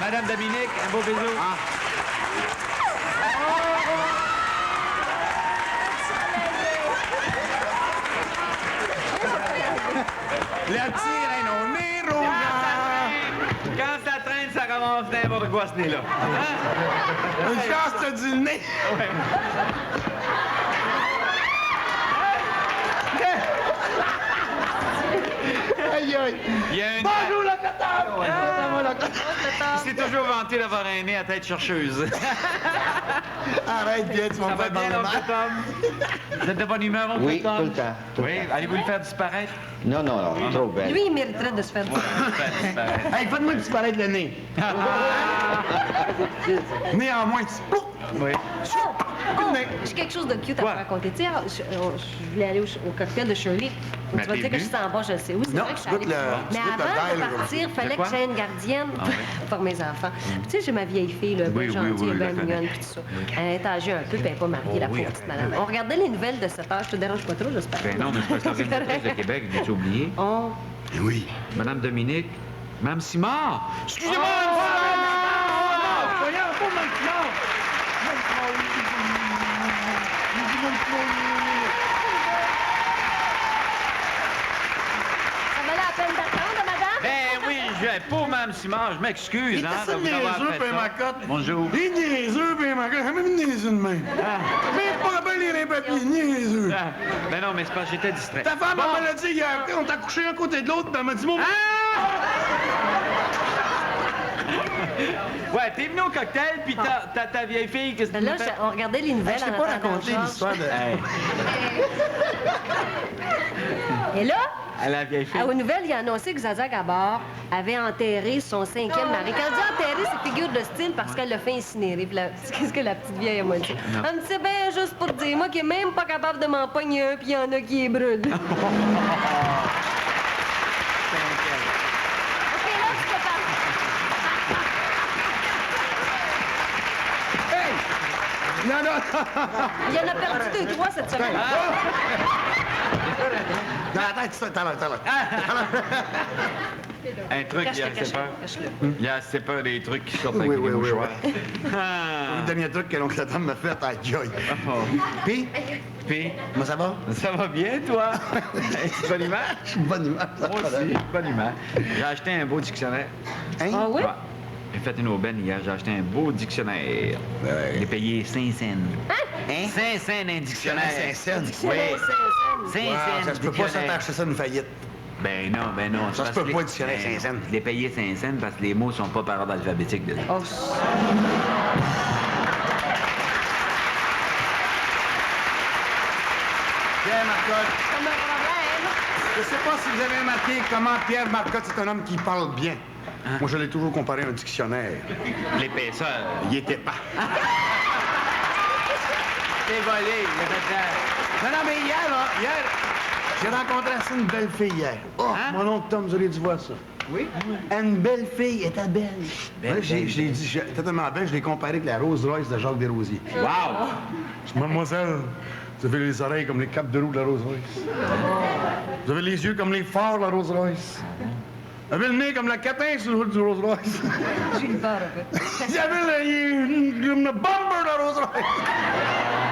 Madame Dominique, un beau bisou. La petite reine au nez rouge. Quand ça traîne, ça commence n'importe quoi ce nez-là. Une chance, t'as du nez. Aïe, aïe. Il y a une... Bonjour, locateur. Il s'est toujours vanté d'avoir un nez à tête chercheuse. Arrête bien, tu vas me Ça va faire bien, dans le oncle Tom? Vous êtes de bonne humeur, oncle Oui, Tom? tout le temps. Oui, allez-vous le faire disparaître? Non, non, non, trop belle. Lui, il mériterait de se faire dire. Hey, faites-moi disparaître le nez. Néanmoins, oui. J'ai quelque chose de cute à te raconter. Tu sais, je voulais aller au cocktail de Shirley. Mais Tu vas t'es dire que je venu? suis en bas, je le sais. Oui, c'est Non, vrai que je tu suis goûtes allée. le- Mais tu goûtes le avant bail, de là. partir, il fallait quoi? que j'aie une gardienne Ah oui. pour mes enfants. Puis, tu sais, j'ai ma vieille fille, là, Oui, bien oui, gentille, oui, bien je la mignonne, connais. puis tout ça. Elle est âgée un peu, puis elle n'est pas mariée, la Oh, oui, pauvre petite madame. On regardait les nouvelles de 7 heures. Je te dérange pas trop, j'espère. Ben non, mais c'est parce que l'organisatrice de Québec, j'ai oublié. Oh. Oui. Madame Dominique. Madame Simard. Excusez-moi, Oh, Voyons, pas Madame Simard. Ça valait la peine d'attendre, madame? Ben oui, pauvre Mme Simard, je m'excuse. Il hein, était ça de vous avoir niaiseux, fait puis ça. ma cote. Bonjour. Il est niaiseux, puis ma cote. J'ai même niaiseux de même. Mais pas bien lire les papiers, niaiseux. Ah, ben non, mais c'est parce que j'étais distrait. Ta femme, elle me l'a dit hier, on t'a couché un côté de l'autre, puis elle m'a dit, mon... Ouais, t'es venu au cocktail, puis ta vieille fille, qu'est-ce que tu Là, m'as fait? on regardait les nouvelles. Je t'ai en pas attendant raconté Georges. l'histoire de... Et là, À la vieille fille. aux nouvelles, il a annoncé que Zaza Gabor avait enterré son 5e mari. Quand on dit enterré, c'est figure de style parce qu'elle l'a fait incinérer. Puis qu'est-ce que la petite vieille elle m'a dit? Non. Elle me dit, c'est bien juste pour te dire, moi qui est même pas capable de m'en pogner un, puis il y en a qui est brûlent. OK, là, tu peux parler. Non, non, Il en a perdu 2-3 cette semaine. non, attends, ça, t'as l'air. Un truc, il y a assez peur. Il y a assez peur des trucs qui sortent avec Oui, les oui, oui, mouchoirs. Le dernier truc que l'oncle Tom m'a fait, à joy. Puis, moi, ça va? Ça va bien, toi? C'est bonne humeur? Je suis de bonne humeur. Moi aussi, bonne humeur. J'ai acheté un beau dictionnaire. Hein? Ah oui? Ouais. J'ai fait une aubaine hier, j'ai acheté un beau dictionnaire. J'ai payé 5 cents. Hein? 5 cents un dictionnaire. 5 cents? Oui. 5 Wow, cents. ça se peut pas, ça t'a acheté ça d'une faillite. Ben non, ben non. Ça se parce peut que pas, les- le dictionnaire, ben, 5 cents. Je l'ai payé 5 cents parce que les mots sont pas par ordre alphabétique dedans. Oh. Pierre Marcotte. Comme un problème. Je sais pas si vous avez remarqué comment Pierre Marcotte, c'est un homme qui parle bien. Moi, je l'ai toujours comparé à un dictionnaire. L'épaisseur. Il était pas. C'est volé, il a fait ça. Non, mais hier, j'ai rencontré assez une belle fille hier. Oh, mon oncle Tom, vous auriez dû voir ça. Oui? Une belle fille, elle était belle. Belle, Ouais, j'ai belle, dit, elle était tellement belle, je l'ai comparée avec la Rolls Royce de Jacques Desrosiers. Wow! Mademoiselle, vous avez les oreilles comme les capes de roue de la Rolls Royce. Vous avez les yeux comme les phares de la Rolls Royce. Vous avez le nez comme la catin sur le route du Rolls Royce. J'ai eu peur un peu. Vous avez le comme le bumper de la Rolls Royce.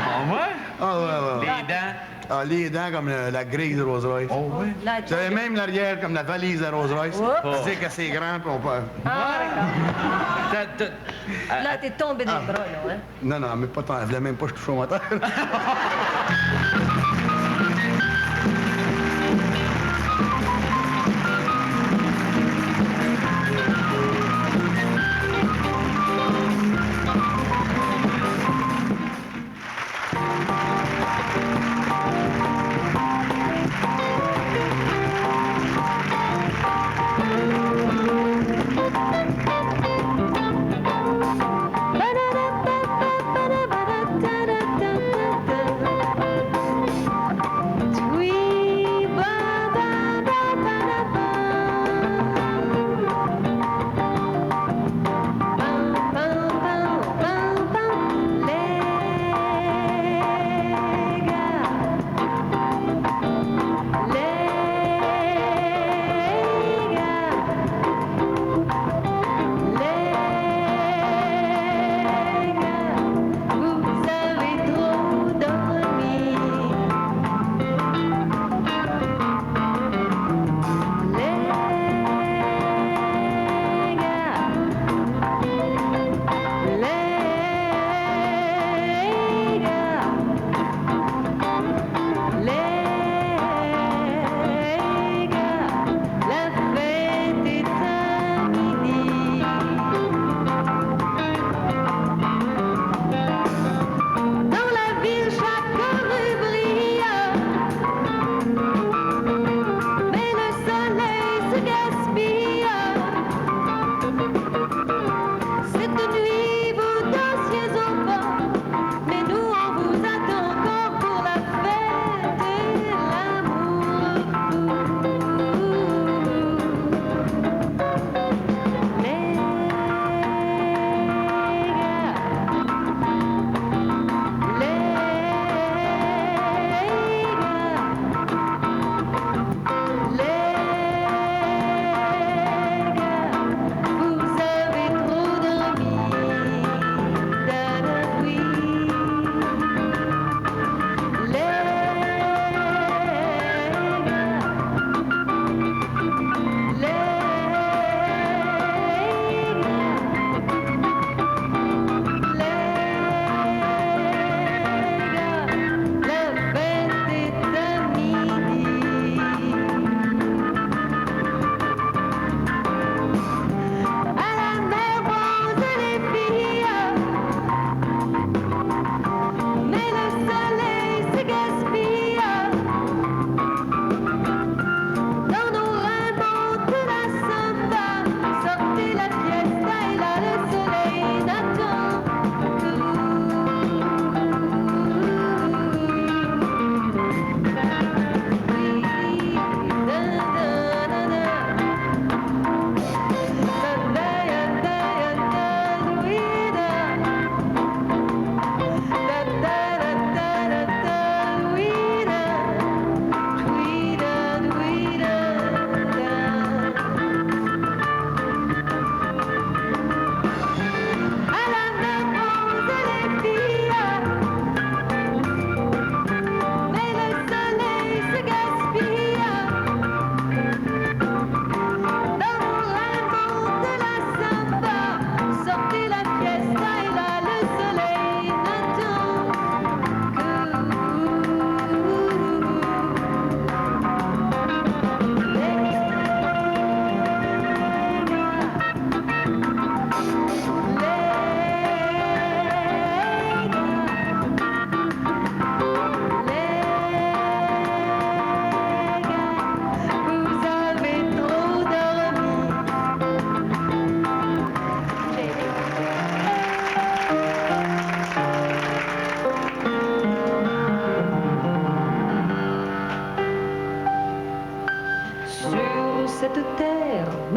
Ah ouais? Ah ouais, ouais. Les dents. Ah, les dents comme la grille de Rolls-Royce. Oh, oui. Vous avez même l'arrière comme la valise de Rolls-Royce. C'est-à-dire que c'est grand, puis on peut... Ah, d'accord. Là, t'es tombé des bras, là, hein? Non, non, mais pas tant. Je voulais même pas que je touche au moteur.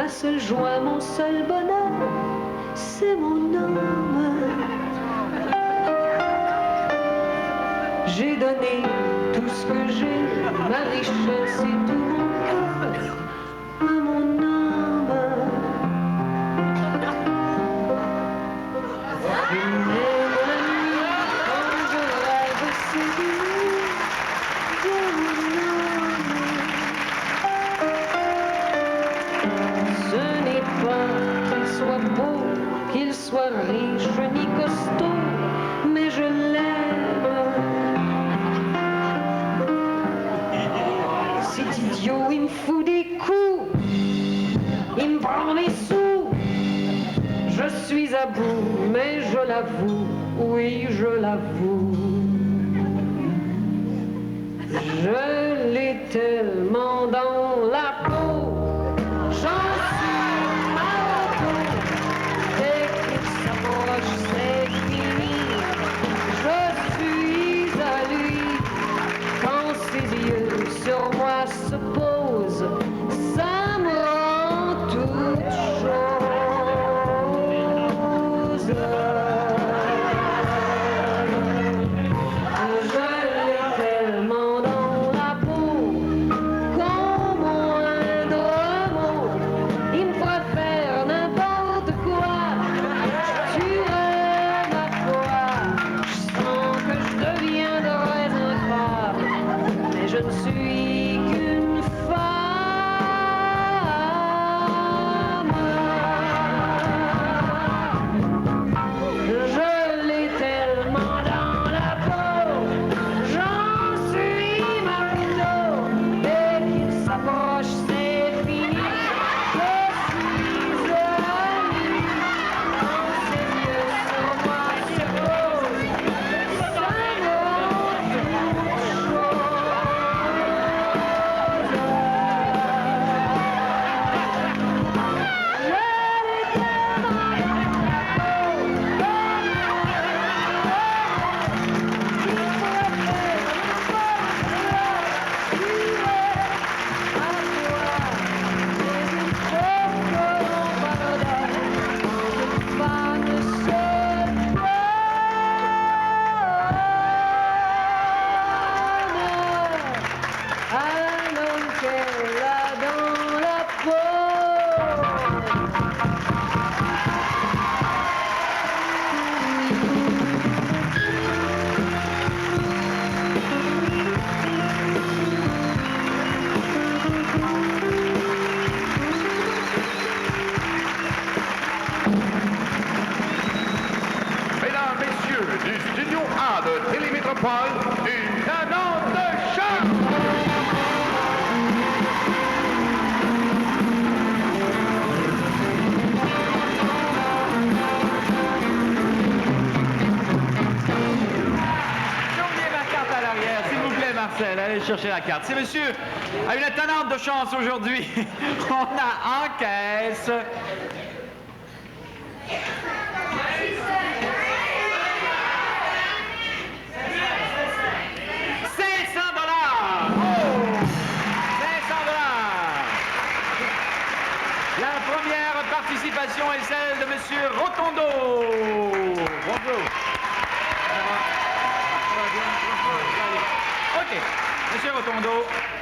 ma seule joie, mon seul bonheur, c'est mon homme. J'ai donné tout ce que j'ai, ma richesse et tout mon cœur à mon homme. Et mon ami, quand je rêve, c'est lui, je mes coups, il me prend mes sous. Je suis à bout, mais je l'avoue, oui, je l'avoue. Je l'ai tellement dans la peau, j'en suis marteau. Dès qu'il s'approche, c'est fini. Je suis à lui quand ses yeux sur moi se posent. Ça me rend toute chose. Je l'ai tellement dans la peau qu'en moindre mot, il me fera faire n'importe quoi. Je tuerai ma foi, je sens que je deviendrai incroyable, mais je ne suis qu'une femme. Je l'ai tellement dans la peau, j'en suis marteau. Dès qu'il s'approche, c'est fini. Je suis à lui quand ses yeux sur moi se posent. Ça me rend un homme qu'elle a dans la peau. Mesdames, Messieurs, du studio A de Télémétropole, une canon de choc! J'ai oublié ma carte à l'arrière, s'il vous plaît, Marcel, allez chercher la carte. C'est monsieur a une étonnante de chance aujourd'hui. On a en caisse. La première participation est celle de monsieur Rotondo. Bonjour. Ok. Monsieur Rotondo,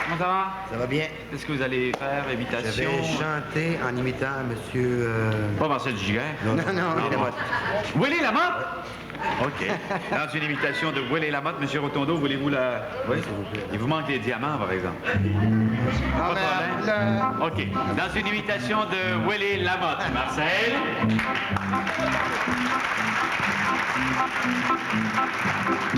comment ça va? Ça va bien. Qu'est-ce que vous allez faire? Je Imitation? vais chanter en imitant monsieur... Pas Marcel Giguère? Non, Lamotte. Willy Lamotte? OK. Dans une imitation de Willy Lamotte, monsieur Rotondo, voulez-vous la... Oui, s'il vous plaît. Il vous manque les diamants, par exemple. Pas de problème? OK. Dans une imitation de Willy Lamotte, Marcel.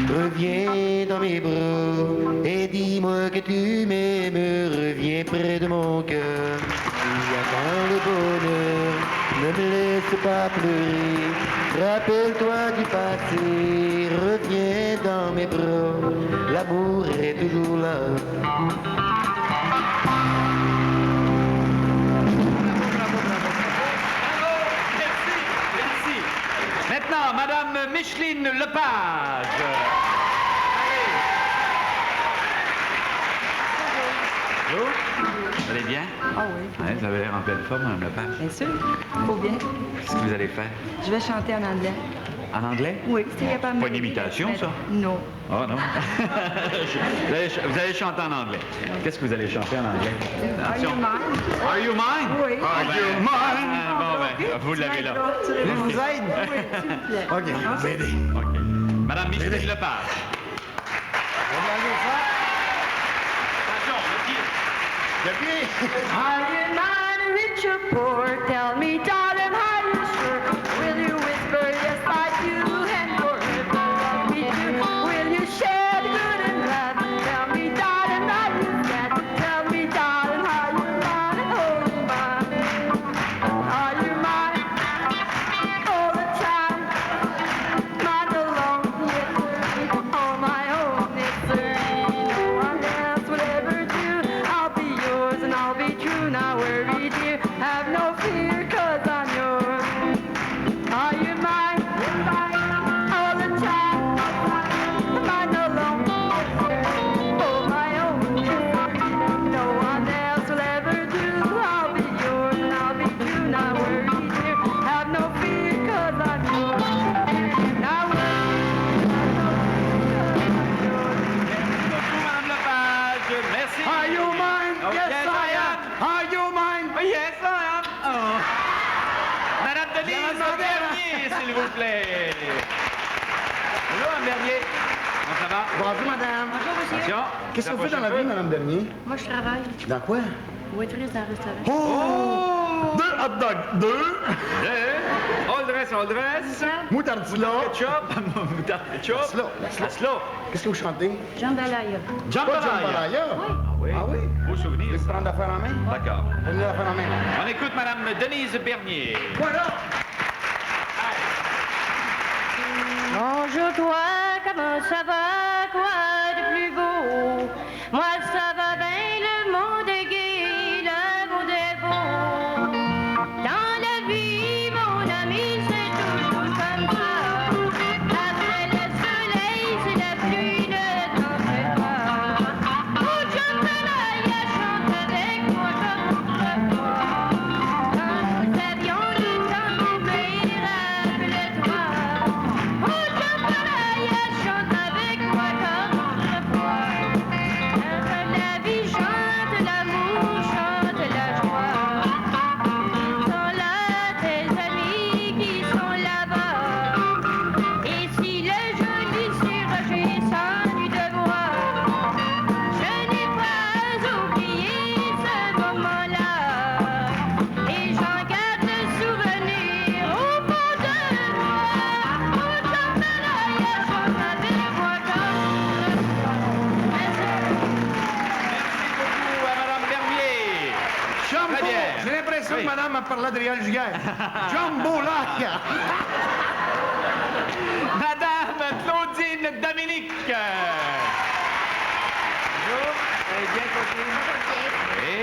Reviens dans mes bras et dis-moi que tu m'aimes. Reviens près de mon cœur. Tu attends le bonheur. Ne me laisse pas pleurer. Rappelle-toi du passé. Reviens dans mes bras. L'amour est toujours là. Merci. Maintenant, Madame Micheline Lepage. Bonjour. Vous allez bien? Ah oui. Ouais, vous avez l'air en pleine forme, Mme Lepage. Bien sûr. Faut bien. Qu'est-ce que vous allez faire? Je vais chanter en anglais. En anglais? Oui, c'est capable. Pas une imitation, ça? Non. Oh non. Vous allez chanter en anglais. Qu'est-ce que vous allez chanter en anglais? Are you mine? Are you mine? Oui. Are you mine? Bon, ben, vous l'avez là. Je vous Ok. aide? Oui, s'il vous plaît. OK. M'aider. OK. Madame Micheline Lepage. Attention, le pied. Are you mine, rich or poor? Tell me, darling, are you sure? Will you whisper, yes, I do, and forever love me too? Will you share the good and bad? Tell me, darling, are you glad? Tell me, darling, are you mine? Madame Bernier, s'il vous plaît. Bonjour, Mme Bernier. Comment ça va? Bonjour, madame. Bonjour, monsieur. Attention. Qu'est-ce que vous faites dans la vie, madame Bernier? Moi, je travaille. Dans quoi? Waitress dans un restaurant. Oh! 2 hot dogs, 2. All dress. Moutardilla. Ketchup. Moutarde ketchup. Slow. Qu'est-ce que vous chantez? Jambalaya. Jambalaya? Oui. Ah oui? Beau souvenir. Vous voulez prendre l'affaire en main? D'accord. Prenez l'affaire en main. On écoute Madame Denise Bernier. Voilà! Bonjour toi, comment ça va, quoi de plus beau? Moi ça va bien, le monde est gai, le monde est beau. Dans la vie, mon ami, c'est toujours comme ça. Après le soleil, c'est la pluie, ne t'en fais pas. Oh, jambalaya, chante avec moi comme autrefois. Quand nous avions le temps d'oublier, rappelle-toi. Chante avec moi comme autrefois. La vie chante, l'amour chante la joie. Sont là tes amis qui sont là-bas. Et si le joli sur Roger s'ennuie de moi, je n'ai pas oublié ce moment-là. Et j'en garde le souvenir au fond de moi. Oh, jambalaya, chante avec moi comme Beaucoup à Madame Bernier. Jumbo! Très bien. J'ai l'impression Oui. que madame a parlé d'Adrien Giguère. Jambolaya! Madame Claudine Dominique. Bonjour. Allez bien, Claudine? Oui.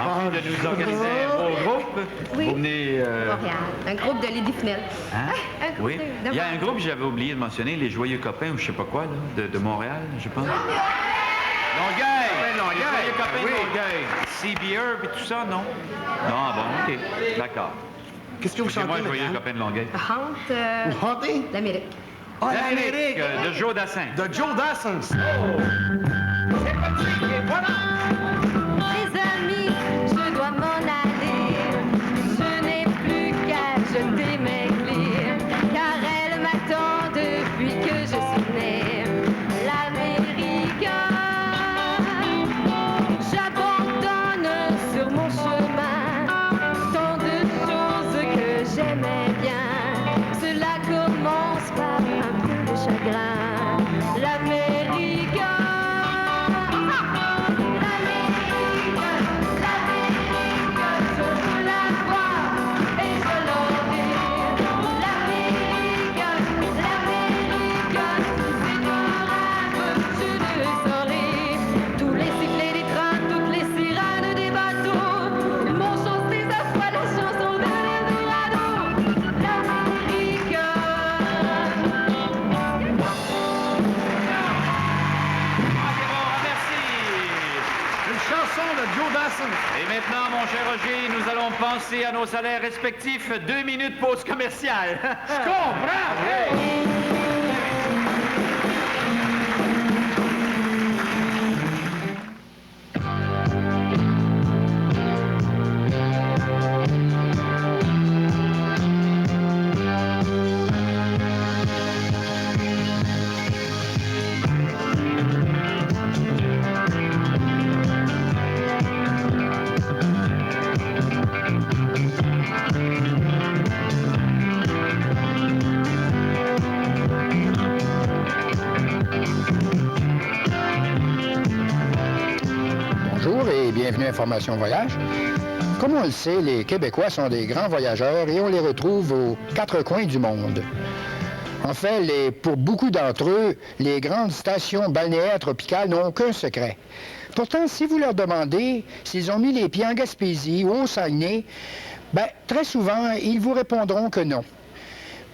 En plus de nous organiser un beau groupe, Oui. vous venez... Montréal. Un groupe de Lady Finel. Hein? Un groupe Oui. de Il y a un groupe, j'avais oublié de mentionner, les Joyeux Copains, ou je sais pas quoi, là, de Montréal, je pense. Longueuil! Longueuil, Les Joyeux Copains oui. de Longueuil. CBR et tout ça, non? Non, bon, OK. D'accord. Qu'est-ce que vous chantez, Excusez-moi, Joyeux madame? Copains de Longueuil. Hante Vous chantez? l'Amérique. Ah, L'Amérique, de Joe Dassin. De Joe Dassin. Les amis, je dois m'en aller. Je n'ai plus qu'à jeter mes clés, car elle m'attend depuis que je suis née. L'Amérique, j'abandonne sur mon chemin tant de choses que j'aimais bien. Cela commence par un peu de chagrin. L'Amérique. Et maintenant, mon cher Roger, nous allons penser à nos salaires respectifs. 2 minutes pause commerciale. Je comprends! Bonjour et bienvenue à Information Voyage. Comme on le sait, les Québécois sont des grands voyageurs et on les retrouve aux quatre coins du monde. En fait, pour beaucoup d'entre eux, les grandes stations balnéaires tropicales n'ont aucun secret. Pourtant, si vous leur demandez s'ils ont mis les pieds en Gaspésie ou au Saguenay, très souvent, ils vous répondront que non.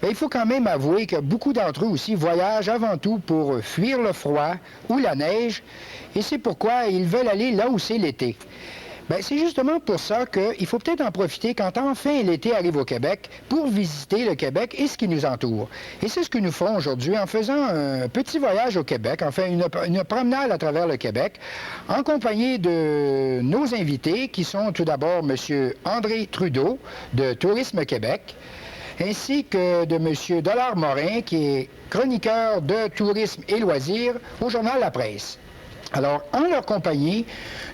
Il faut quand même avouer que beaucoup d'entre eux aussi voyagent avant tout pour fuir le froid ou la neige, et c'est pourquoi ils veulent aller là où c'est l'été. C'est justement pour ça qu'il faut peut-être en profiter quand enfin l'été arrive au Québec pour visiter le Québec et ce qui nous entoure. Et c'est ce que nous ferons aujourd'hui en faisant un petit voyage au Québec, enfin une promenade à travers le Québec, en compagnie de nos invités qui sont tout d'abord M. André Trudeau de Tourisme Québec, ainsi que de M. Dollard-Morin, qui est chroniqueur de tourisme et loisirs au journal La Presse. Alors, en leur compagnie,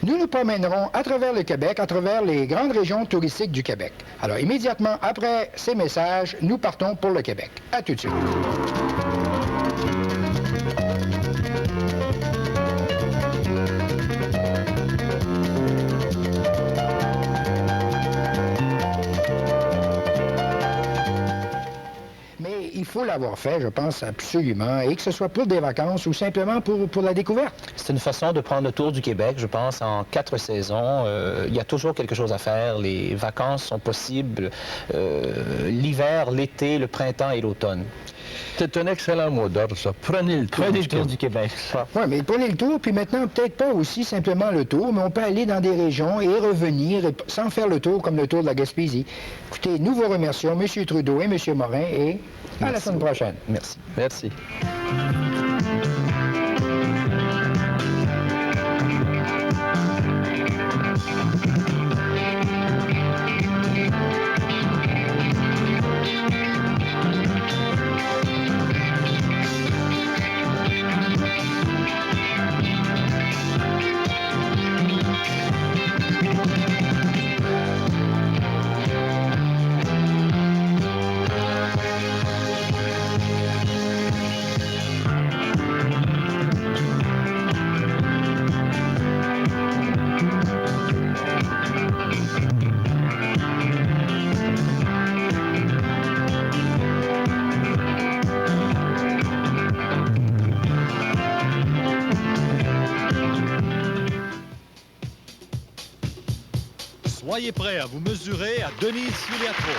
nous nous promènerons à travers le Québec, à travers les grandes régions touristiques du Québec. Alors, immédiatement après ces messages, nous partons pour le Québec. À tout de suite. Il faut l'avoir fait, je pense, absolument, et que ce soit pour des vacances ou simplement pour la découverte. C'est une façon de prendre le tour du Québec, je pense, en 4 saisons. Il y a toujours quelque chose à faire. Les vacances sont possibles l'hiver, l'été, le printemps et l'automne. C'est un excellent mot d'ordre, ça. Prenez le tour, du Québec. Oui, mais prenez le tour, puis maintenant, peut-être pas aussi simplement le tour, mais on peut aller dans des régions et revenir sans faire le tour comme le tour de la Gaspésie. Écoutez, nous vous remercions, M. Trudeau et M. Morin, et à la semaine prochaine. Merci. Merci. Soyez prêts à vous mesurer à Denise Filiatro,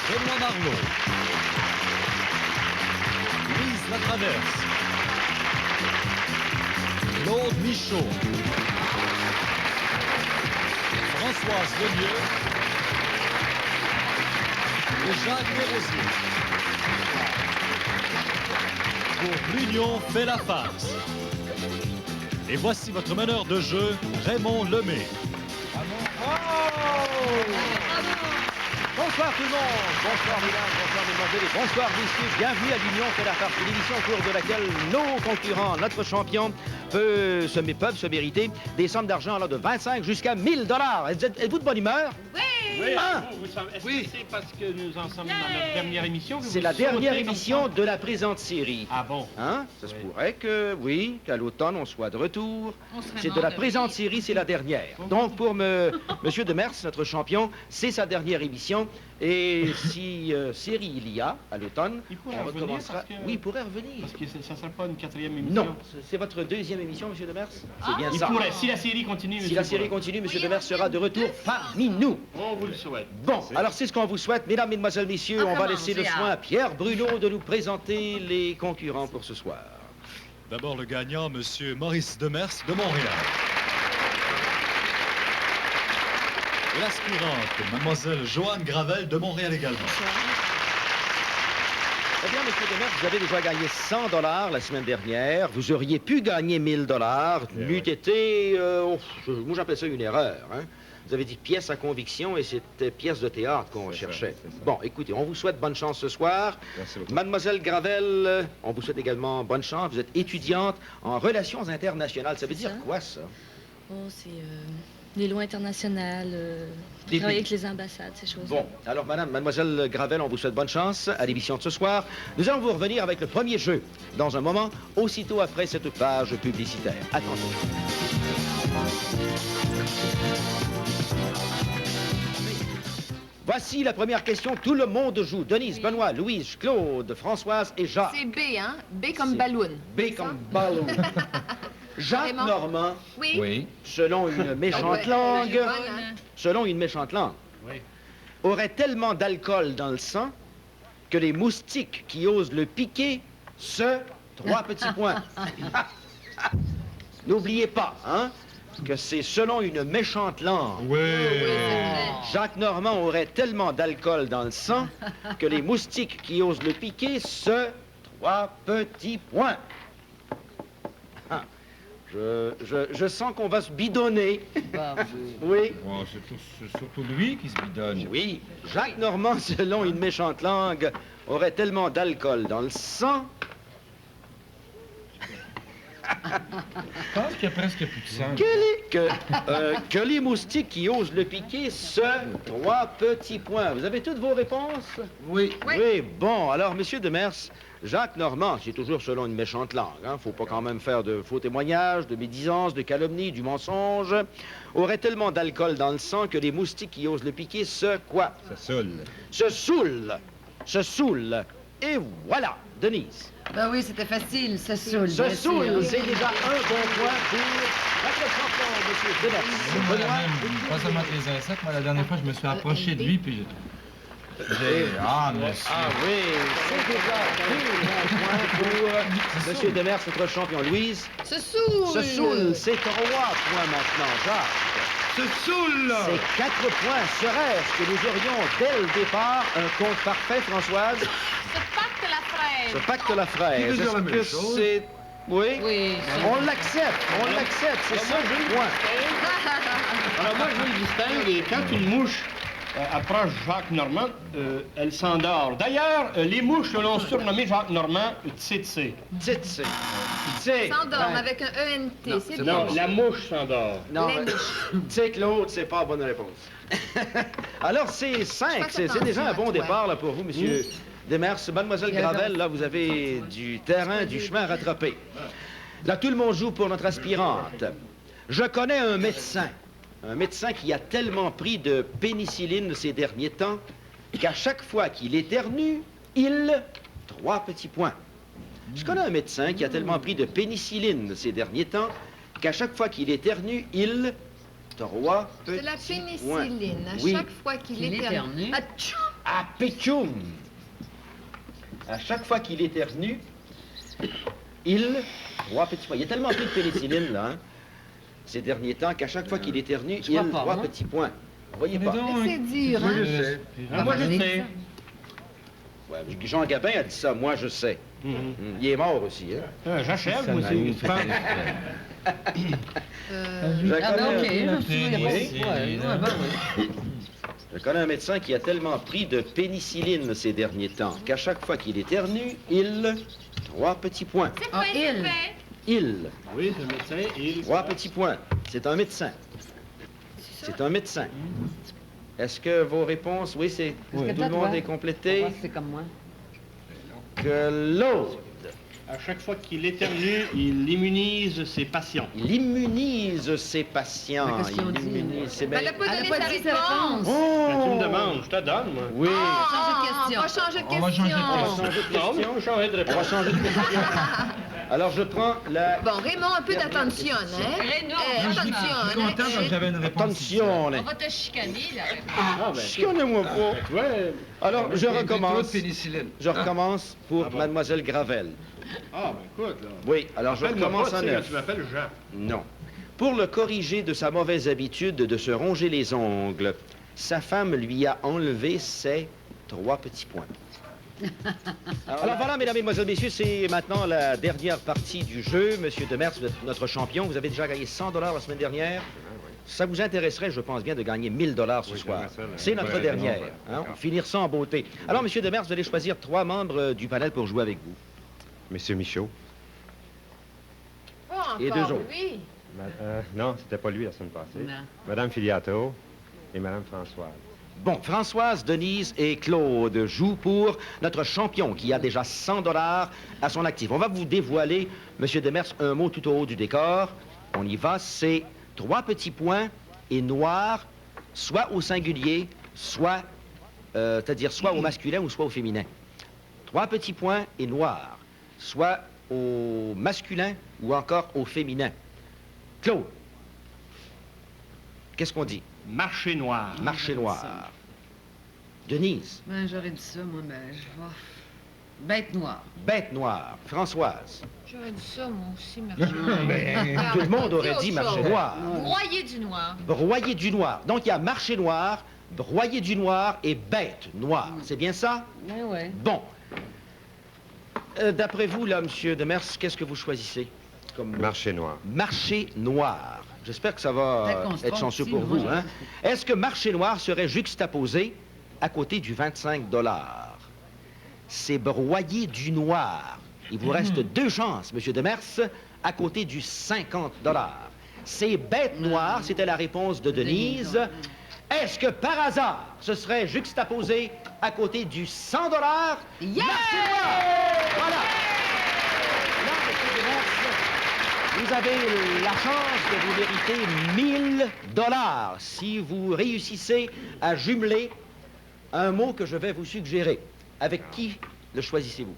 Benoît Marleau, Louise Latraverse, Claude Michaud, Françoise Lemieux et Jacques Desrosiers. Pour l'Union fait la face. Et voici votre meneur de jeu, Raymond Lemay. Bonsoir tout le monde, bonsoir mesdames, bonsoir mesdemoiselles et bonsoir messieurs, bienvenue à l'Union fait la farce, l'émission au cours de laquelle nos concurrents, notre champion, peuvent se mériter des sommes d'argent allant de 25 jusqu'à 1000 $. Êtes-vous de bonne humeur? Oui! Est-ce que c'est parce que nous en sommes dans notre dernière émission? C'est la dernière émission de la présente série. Ah bon? Hein? Ça se pourrait que, oui, qu'à l'automne on soit de retour. C'est de la présente série, c'est la dernière. Donc pour Monsieur Demers, notre champion, c'est sa dernière émission. Et si série il y a à l'automne, on recommencera. Oui, il pourrait revenir. Parce que ça ne sera pas une 4e émission. Non, c'est votre 2e émission, Monsieur Demers. C'est bien il ça. Pourrait, si la série continue. Si la série continue, Monsieur Demers sera de retour parmi nous. On vous le souhaite. Bon, alors c'est ce qu'on vous souhaite. Mesdames, Mesdemoiselles, Messieurs, on va laisser le soin à Pierre Bruno de nous présenter les concurrents pour ce soir. D'abord le gagnant, Monsieur Maurice Demers de Montréal. Et l'aspirante, Mademoiselle Joanne Gravel de Montréal également. Eh bien, Monsieur Demers, vous avez déjà gagné 100 $ la semaine dernière. Vous auriez pu gagner 1000 $. N'eût été, moi j'appelle ça une erreur. Hein? Vous avez dit pièce à conviction et c'était pièce de théâtre qu'on recherchait. Bon, écoutez, on vous souhaite bonne chance ce soir. Mademoiselle Gravel, on vous souhaite également bonne chance. Vous êtes étudiante en relations internationales. Ça veut dire quoi, ça? Oh, c'est les lois internationales, travailler avec les ambassades, ces choses-là. Bon, alors mademoiselle Gravel, on vous souhaite bonne chance à l'émission de ce soir. Nous allons vous revenir avec le premier jeu dans un moment, aussitôt après cette page publicitaire. Attention. Voici la première question. Tout le monde joue. Denise, Benoît, Louise, Claude, Françoise et Jacques. C'est B, hein? B comme ballon. B comme ballon. Jacques Normand, oui. Selon une méchante langue, aurait tellement d'alcool dans le sang que les moustiques qui osent le piquer, 3 petits points. N'oubliez pas, hein, que c'est selon une méchante langue. Oui. Jacques Normand aurait tellement d'alcool dans le sang que les moustiques qui osent le piquer, 3 petits points. Je sens qu'on va se bidonner. Oui. Oh, c'est surtout lui qui se bidonne. Oui. Jacques Normand, selon une méchante langue, aurait tellement d'alcool dans le sang. Je pense qu'il y a presque plus de sang. Que les moustiques qui osent le piquer, ce 3 petits points. Vous avez toutes vos réponses? Oui. Oui, bon. Alors, Monsieur Demers, Jacques Normand, c'est toujours selon une méchante langue, hein, faut pas quand même faire de faux témoignages, de médisance, de calomnie, du mensonge, aurait tellement d'alcool dans le sang que les moustiques qui osent le piquer se quoi? Se saoulent. Et voilà, Denise. Ben oui, c'était facile, se saoule. Se saoule, c'est déjà un bon point pour notre champion, Monsieur Demers. Pas seulement avec les insectes, moi la dernière fois je me suis approché de lui puis Ah, monsieur. Ah oui, c'est déjà un bon point pour Monsieur Demers, notre champion. Louise? Se saoule, c'est 3 points maintenant, Jacques. Se saoule! C'est 4 points. Serait-ce que nous aurions, dès le départ, un compte parfait, Françoise? Ce pacte la fraise. Qui veut dire la même Est-ce que chose? c'est... Oui? Oui. On l'accepte, c'est 5 points. Alors moi, je le distingue, et quand une mouche approche Jacques Normand, elle s'endort. D'ailleurs, les mouches l'ont surnommé Jacques Normand Tsetse. Tsetse. S'endorme avec un ENT, c'est bien. Non, la mouche s'endort. Non, c'est Claude, c'est pas la bonne réponse. Alors, c'est 5, c'est déjà un bon départ là, pour vous, Monsieur Demers. Mademoiselle Gravel, là, vous avez du terrain, du chemin à rattraper. Là, tout le monde joue pour notre aspirante. Je connais un médecin qui a tellement pris de pénicilline ces derniers temps qu'à chaque fois qu'il éternue, il... 3 petits points. Je connais un médecin qui a tellement pris de pénicilline ces derniers temps qu'à chaque fois qu'il éternue, il... 3 petits C'est la points. pénicilline. À Oui. chaque fois qu'il éternue. Atchoum! Ah, pétchoum! À chaque fois qu'il éternue, il... 3 petits points. Il a tellement pris de pénicilline, là, hein, ces derniers temps, qu'à chaque fois qu'il éternue, il... 3 petits points. Vous voyez pas? C'est dur, hein? Je sais. Moi, je sais. Ouais, Jean Gabin a dit ça, moi je sais. Il est mort aussi, hein? J'achève, moi aussi. Je connais un médecin qui a tellement pris de pénicilline ces derniers temps qu'à chaque fois qu'il éternue, il... 3 petits points. C'est pas Il. Oui, c'est un médecin. Il... 3 petits points. C'est un médecin. C'est un médecin. Est-ce que vos réponses... Oui, c'est... Tout le monde est complété? C'est comme moi. Que l'autre... À chaque fois qu'il éternue, il immunise ses patients. Il immunise ses patients. Mais qu'est-ce qu'ils ont dit? Il immunise ses... Elle n'a pas donné sa dit sa réponse. Ben, tu me demandes, je te donne, moi. Oui. On va changer de question. On va changer de question. Non, mais on va changer de réponse. On va changer de question. Alors, je prends la... Bon, Raymond, un peu d'attention, hein? J'avais une réponse. Attention, On va te chicaner, là. Ah, ben, chicanez-moi pas. Ouais. Alors, je recommence. pénicilline. Je recommence pour Mademoiselle Gravel. Ah, ben écoute, là. Oui, alors je recommence à neuf. Tu m'appelles Jean. Non. Pour le corriger de sa mauvaise habitude de se ronger les ongles, sa femme lui a enlevé ses 3 petits points. Alors voilà, mesdames, mesdemoiselles, messieurs, c'est maintenant la dernière partie du jeu. Monsieur Demers, vous êtes notre champion. Vous avez déjà gagné 100 $ la semaine dernière. Ça vous intéresserait, je pense bien, de gagner 1000 $ ce soir. C'est notre dernière. Hein? On va finir ça en beauté. Alors, Monsieur Demers, vous allez choisir 3 membres du panel pour jouer avec vous. Monsieur Michaud. Pas Et encore, 2 autres. oui. Non, c'était pas lui la semaine passée. Non. Madame Filiato et Madame Françoise. Bon, Françoise, Denise et Claude jouent pour notre champion qui a déjà 100 $ à son actif. On va vous dévoiler, Monsieur Demers, un mot tout au haut du décor. On y va, c'est 3 petits points et noir, soit au singulier, soit, c'est-à-dire soit au masculin ou soit au féminin. 3 petits points et noir, soit au masculin ou encore au féminin. Claude, qu'est-ce qu'on dit? Marché noir. Marché noir. Denise. Ben, j'aurais dit ça, moi, ben, je vois. Bête noire. Bête noire. Françoise. J'aurais dit ça, moi aussi, marché Tout le monde aurait dit marché noir. Broyer du noir. Broyer du noir. Donc, il y a marché noir, broyer du noir et bête noire. C'est bien ça? Ben ouais. Bon. D'après vous, là, Monsieur Demers, qu'est-ce que vous choisissez? comme... Marché noir. Marché noir. J'espère que ça va Peut-être qu'on être se chanceux trompe pour aussi, vous. moi, Hein? Est-ce que marché noir serait juxtaposé à côté du 25 $? C'est broyé du noir. Il vous reste 2 chances, Monsieur Demers, à côté du 50 $. C'est bête noire, c'était la réponse de Denise. Est-ce que par hasard, ce serait juxtaposé à côté du 100 $? Yeah! Marché noir! Voilà. Là, Monsieur Demers, vous avez la chance de vous mériter 1 000 $ si vous réussissez à jumeler un mot que je vais vous suggérer. Avec qui le choisissez-vous?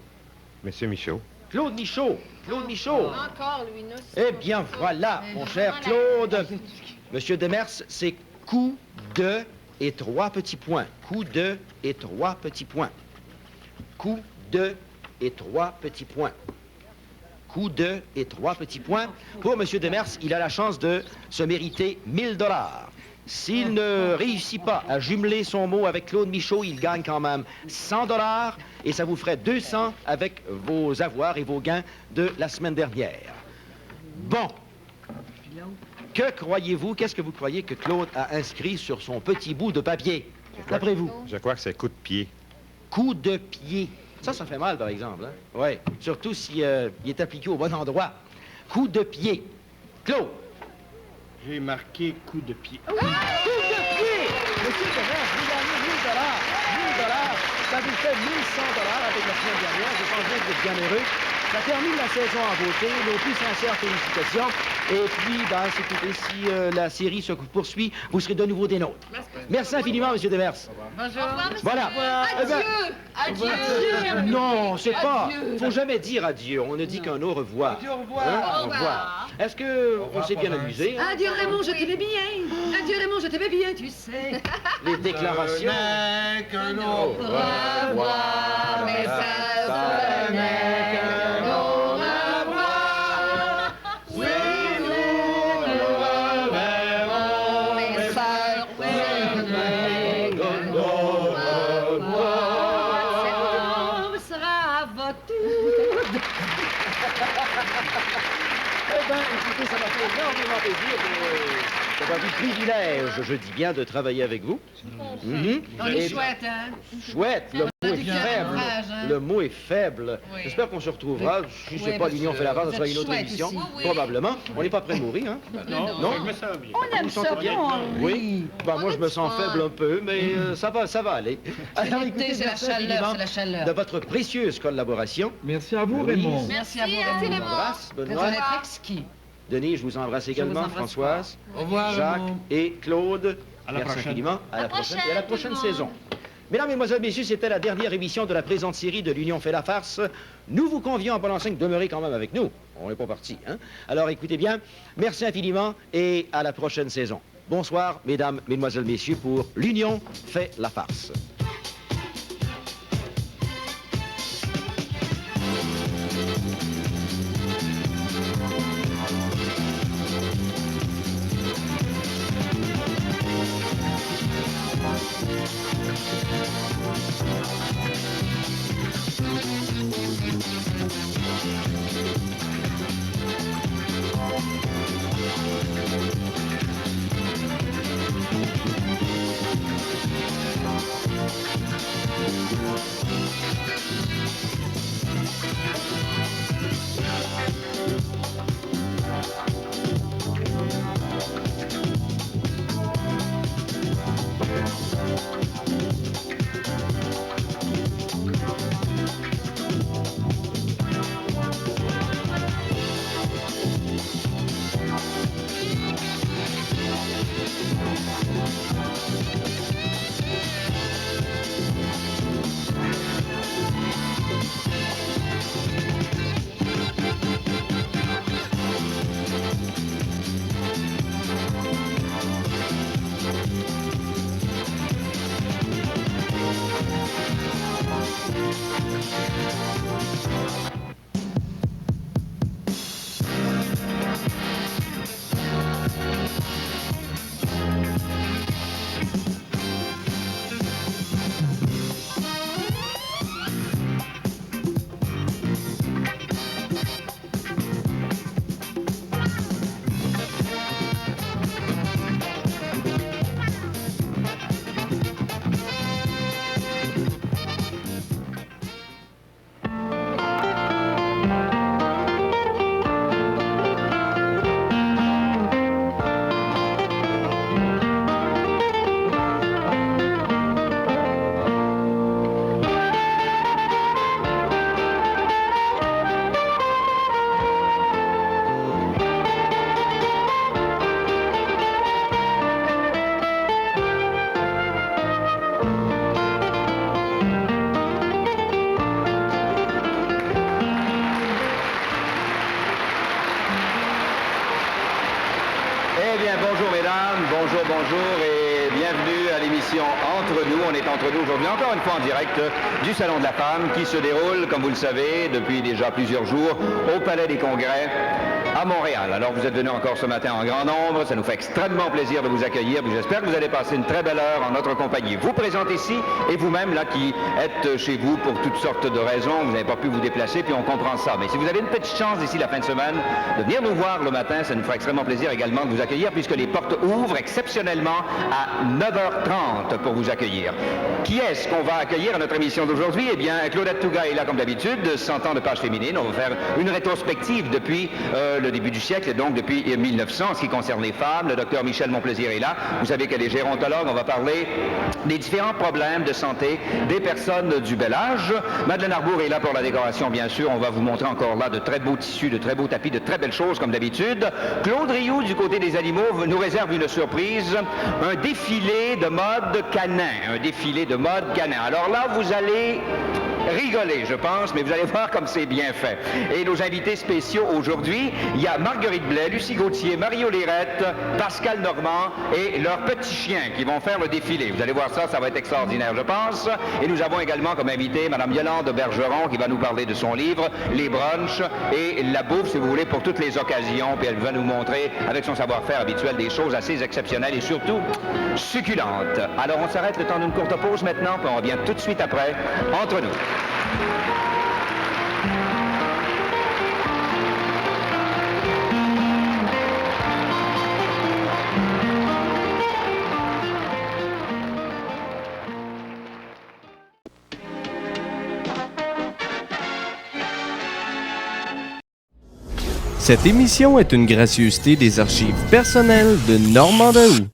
Monsieur Michaud. Claude Michaud. Claude Michaud. Encore, lui, nous. Eh bien, voilà, mon cher Claude. Monsieur Demers, c'est coup de et 3 petits points. Coup de et 3 petits points. Coup de et 3 petits points. Coup de et 3 petits points. Pour Monsieur Demers, il a la chance de se mériter 1 000 $. S'il ne réussit pas à jumeler son mot avec Claude Michaud, il gagne quand même 100 $ et ça vous ferait 200 avec vos avoirs et vos gains de la semaine dernière. Bon. Que croyez-vous, qu'est-ce que vous croyez que Claude a inscrit sur son petit bout de papier? D'après vous? Je crois que c'est coup de pied. Coup de pied. Ça fait mal, par exemple. Hein? Oui, surtout si il est appliqué au bon endroit. Coup de pied. Claude? J'ai marqué coup de pied. Coup de pied! Monsieur Demers, vous gagnez 1 000 $. 1 000 $, ça vous fait 1 100 $ avec la semaine dernière. Je pense bien que vous êtes bien heureux. Ça termine la saison en beauté. Nos plus sincères félicitations. Et puis, écoutez, si la série se poursuit, vous serez de nouveau des nôtres. Merci infiniment, Monsieur Demers. Bonjour. Au revoir, monsieur. Voilà. Eh ben, Adieu. Adieu. non, c'est pas. Adieu. Faut jamais dire adieu. On ne dit qu'un au revoir. Adieu, au revoir. Hein? Au revoir. Est-ce que on s'est bien amusé? Hein? Adieu Raymond, je t'aimais bien. Adieu Raymond, je t'aimais bien, tu sais. Les déclarations. Ce n'est qu'un au revoir, mais ça n'est qu'un au revoir. Oui, nous nous reverrons, mes sœurs, ce n'est qu'un au revoir. Cet homme sera à votre tour. Eh bien, écoutez, ça m'a fait énormément plaisir d'avoir du privilège, je dis bien, de travailler avec vous. Mhm. On Et- est chouette, hein? Chouette, le On a mot est du cœur, faible. courage, hein? Le mot est faible. Oui. J'espère qu'on se retrouvera. Si c'est Oui, pas parce l'Union que fait la part, vous ce sera êtes une autre chouette émission. aussi. Oui. Probablement. On n'est pas prêt de mourir, hein? Non, Non? je me sens bien. On aime Vous ça, sentez bien? bon, Oui. Ben, moi, je me sens faible un peu, mais ça va aller. Alors, l'été, écoutez, c'est la merci chaleur, infiniment c'est la chaleur. de votre précieuse collaboration. Merci à vous, Louise. Raymond. Merci à vous, Je vous Raymond. embrasse, Vous Benoît. êtes exquis. Denis, je vous embrasse également, embrasse Françoise, Au revoir, Jacques Raymond. et Claude. À la Merci prochaine. infiniment. À la prochaine et à la prochaine tout le monde. saison. Mesdames, Mesdemoiselles, Messieurs, c'était la dernière émission de la présente série de l'Union fait la farce. Nous vous convions pendant 5 de demeurer quand même avec nous. On n'est pas parti, hein? Alors écoutez bien, merci infiniment et à la prochaine saison. Bonsoir, Mesdames, Mesdemoiselles, Messieurs, pour l'Union fait la farce. Eh bien, bonjour mesdames, bonjour et bienvenue à l'émission Entre nous. On est entre nous aujourd'hui encore une fois en direct du Salon de la Femme qui se déroule, comme vous le savez, depuis déjà plusieurs jours au Palais des Congrès à Montréal. Alors vous êtes venus encore ce matin en grand nombre, ça nous fait extrêmement plaisir de vous accueillir, puis j'espère que vous allez passer une très belle heure en notre compagnie. Vous présente ici et vous-même là qui êtes chez vous pour toutes sortes de raisons, vous n'avez pas pu vous déplacer, puis on comprend ça. Mais si vous avez une petite chance d'ici la fin de semaine de venir nous voir le matin, ça nous fera extrêmement plaisir également de vous accueillir puisque les portes ouvrent exceptionnellement à 9h30 pour vous accueillir. Qui est-ce qu'on va accueillir à notre émission d'aujourd'hui? Eh bien, Claudette Touga est là comme d'habitude, 100 ans de page féminine. On va faire une rétrospective depuis le début du siècle, et donc depuis 1900 en ce qui concerne les femmes. Le docteur Michel Monplaisir est là. Vous savez qu'elle est gérontologue. On va parler des différents problèmes de santé des personnes du bel âge. Madeleine Arbour est là pour la décoration, bien sûr. On va vous montrer encore là de très beaux tissus, de très beaux tapis, de très belles choses comme d'habitude. Claude Rioux, du côté des animaux, nous réserve une surprise, un défilé de mode canin. Un défilé de mode canin. Alors là, vous allez rigoler, je pense, mais vous allez voir comme c'est bien fait. Et nos invités spéciaux aujourd'hui, il y a Marguerite Blais, Lucie Gauthier, Mario Lérette, Pascal Normand et leurs petits chiens qui vont faire le défilé. Vous allez voir ça, ça va être extraordinaire, je pense. Et nous avons également comme invité Mme Yolande Bergeron qui va nous parler de son livre, Les brunchs et la bouffe, si vous voulez, pour toutes les occasions. Puis elle va nous montrer, avec son savoir-faire habituel, des choses assez exceptionnelles et surtout succulentes. Alors on s'arrête le temps d'une courte pause maintenant, puis on revient tout de suite après, entre nous. Cette émission est une gracieuseté des archives personnelles de Normand Daou.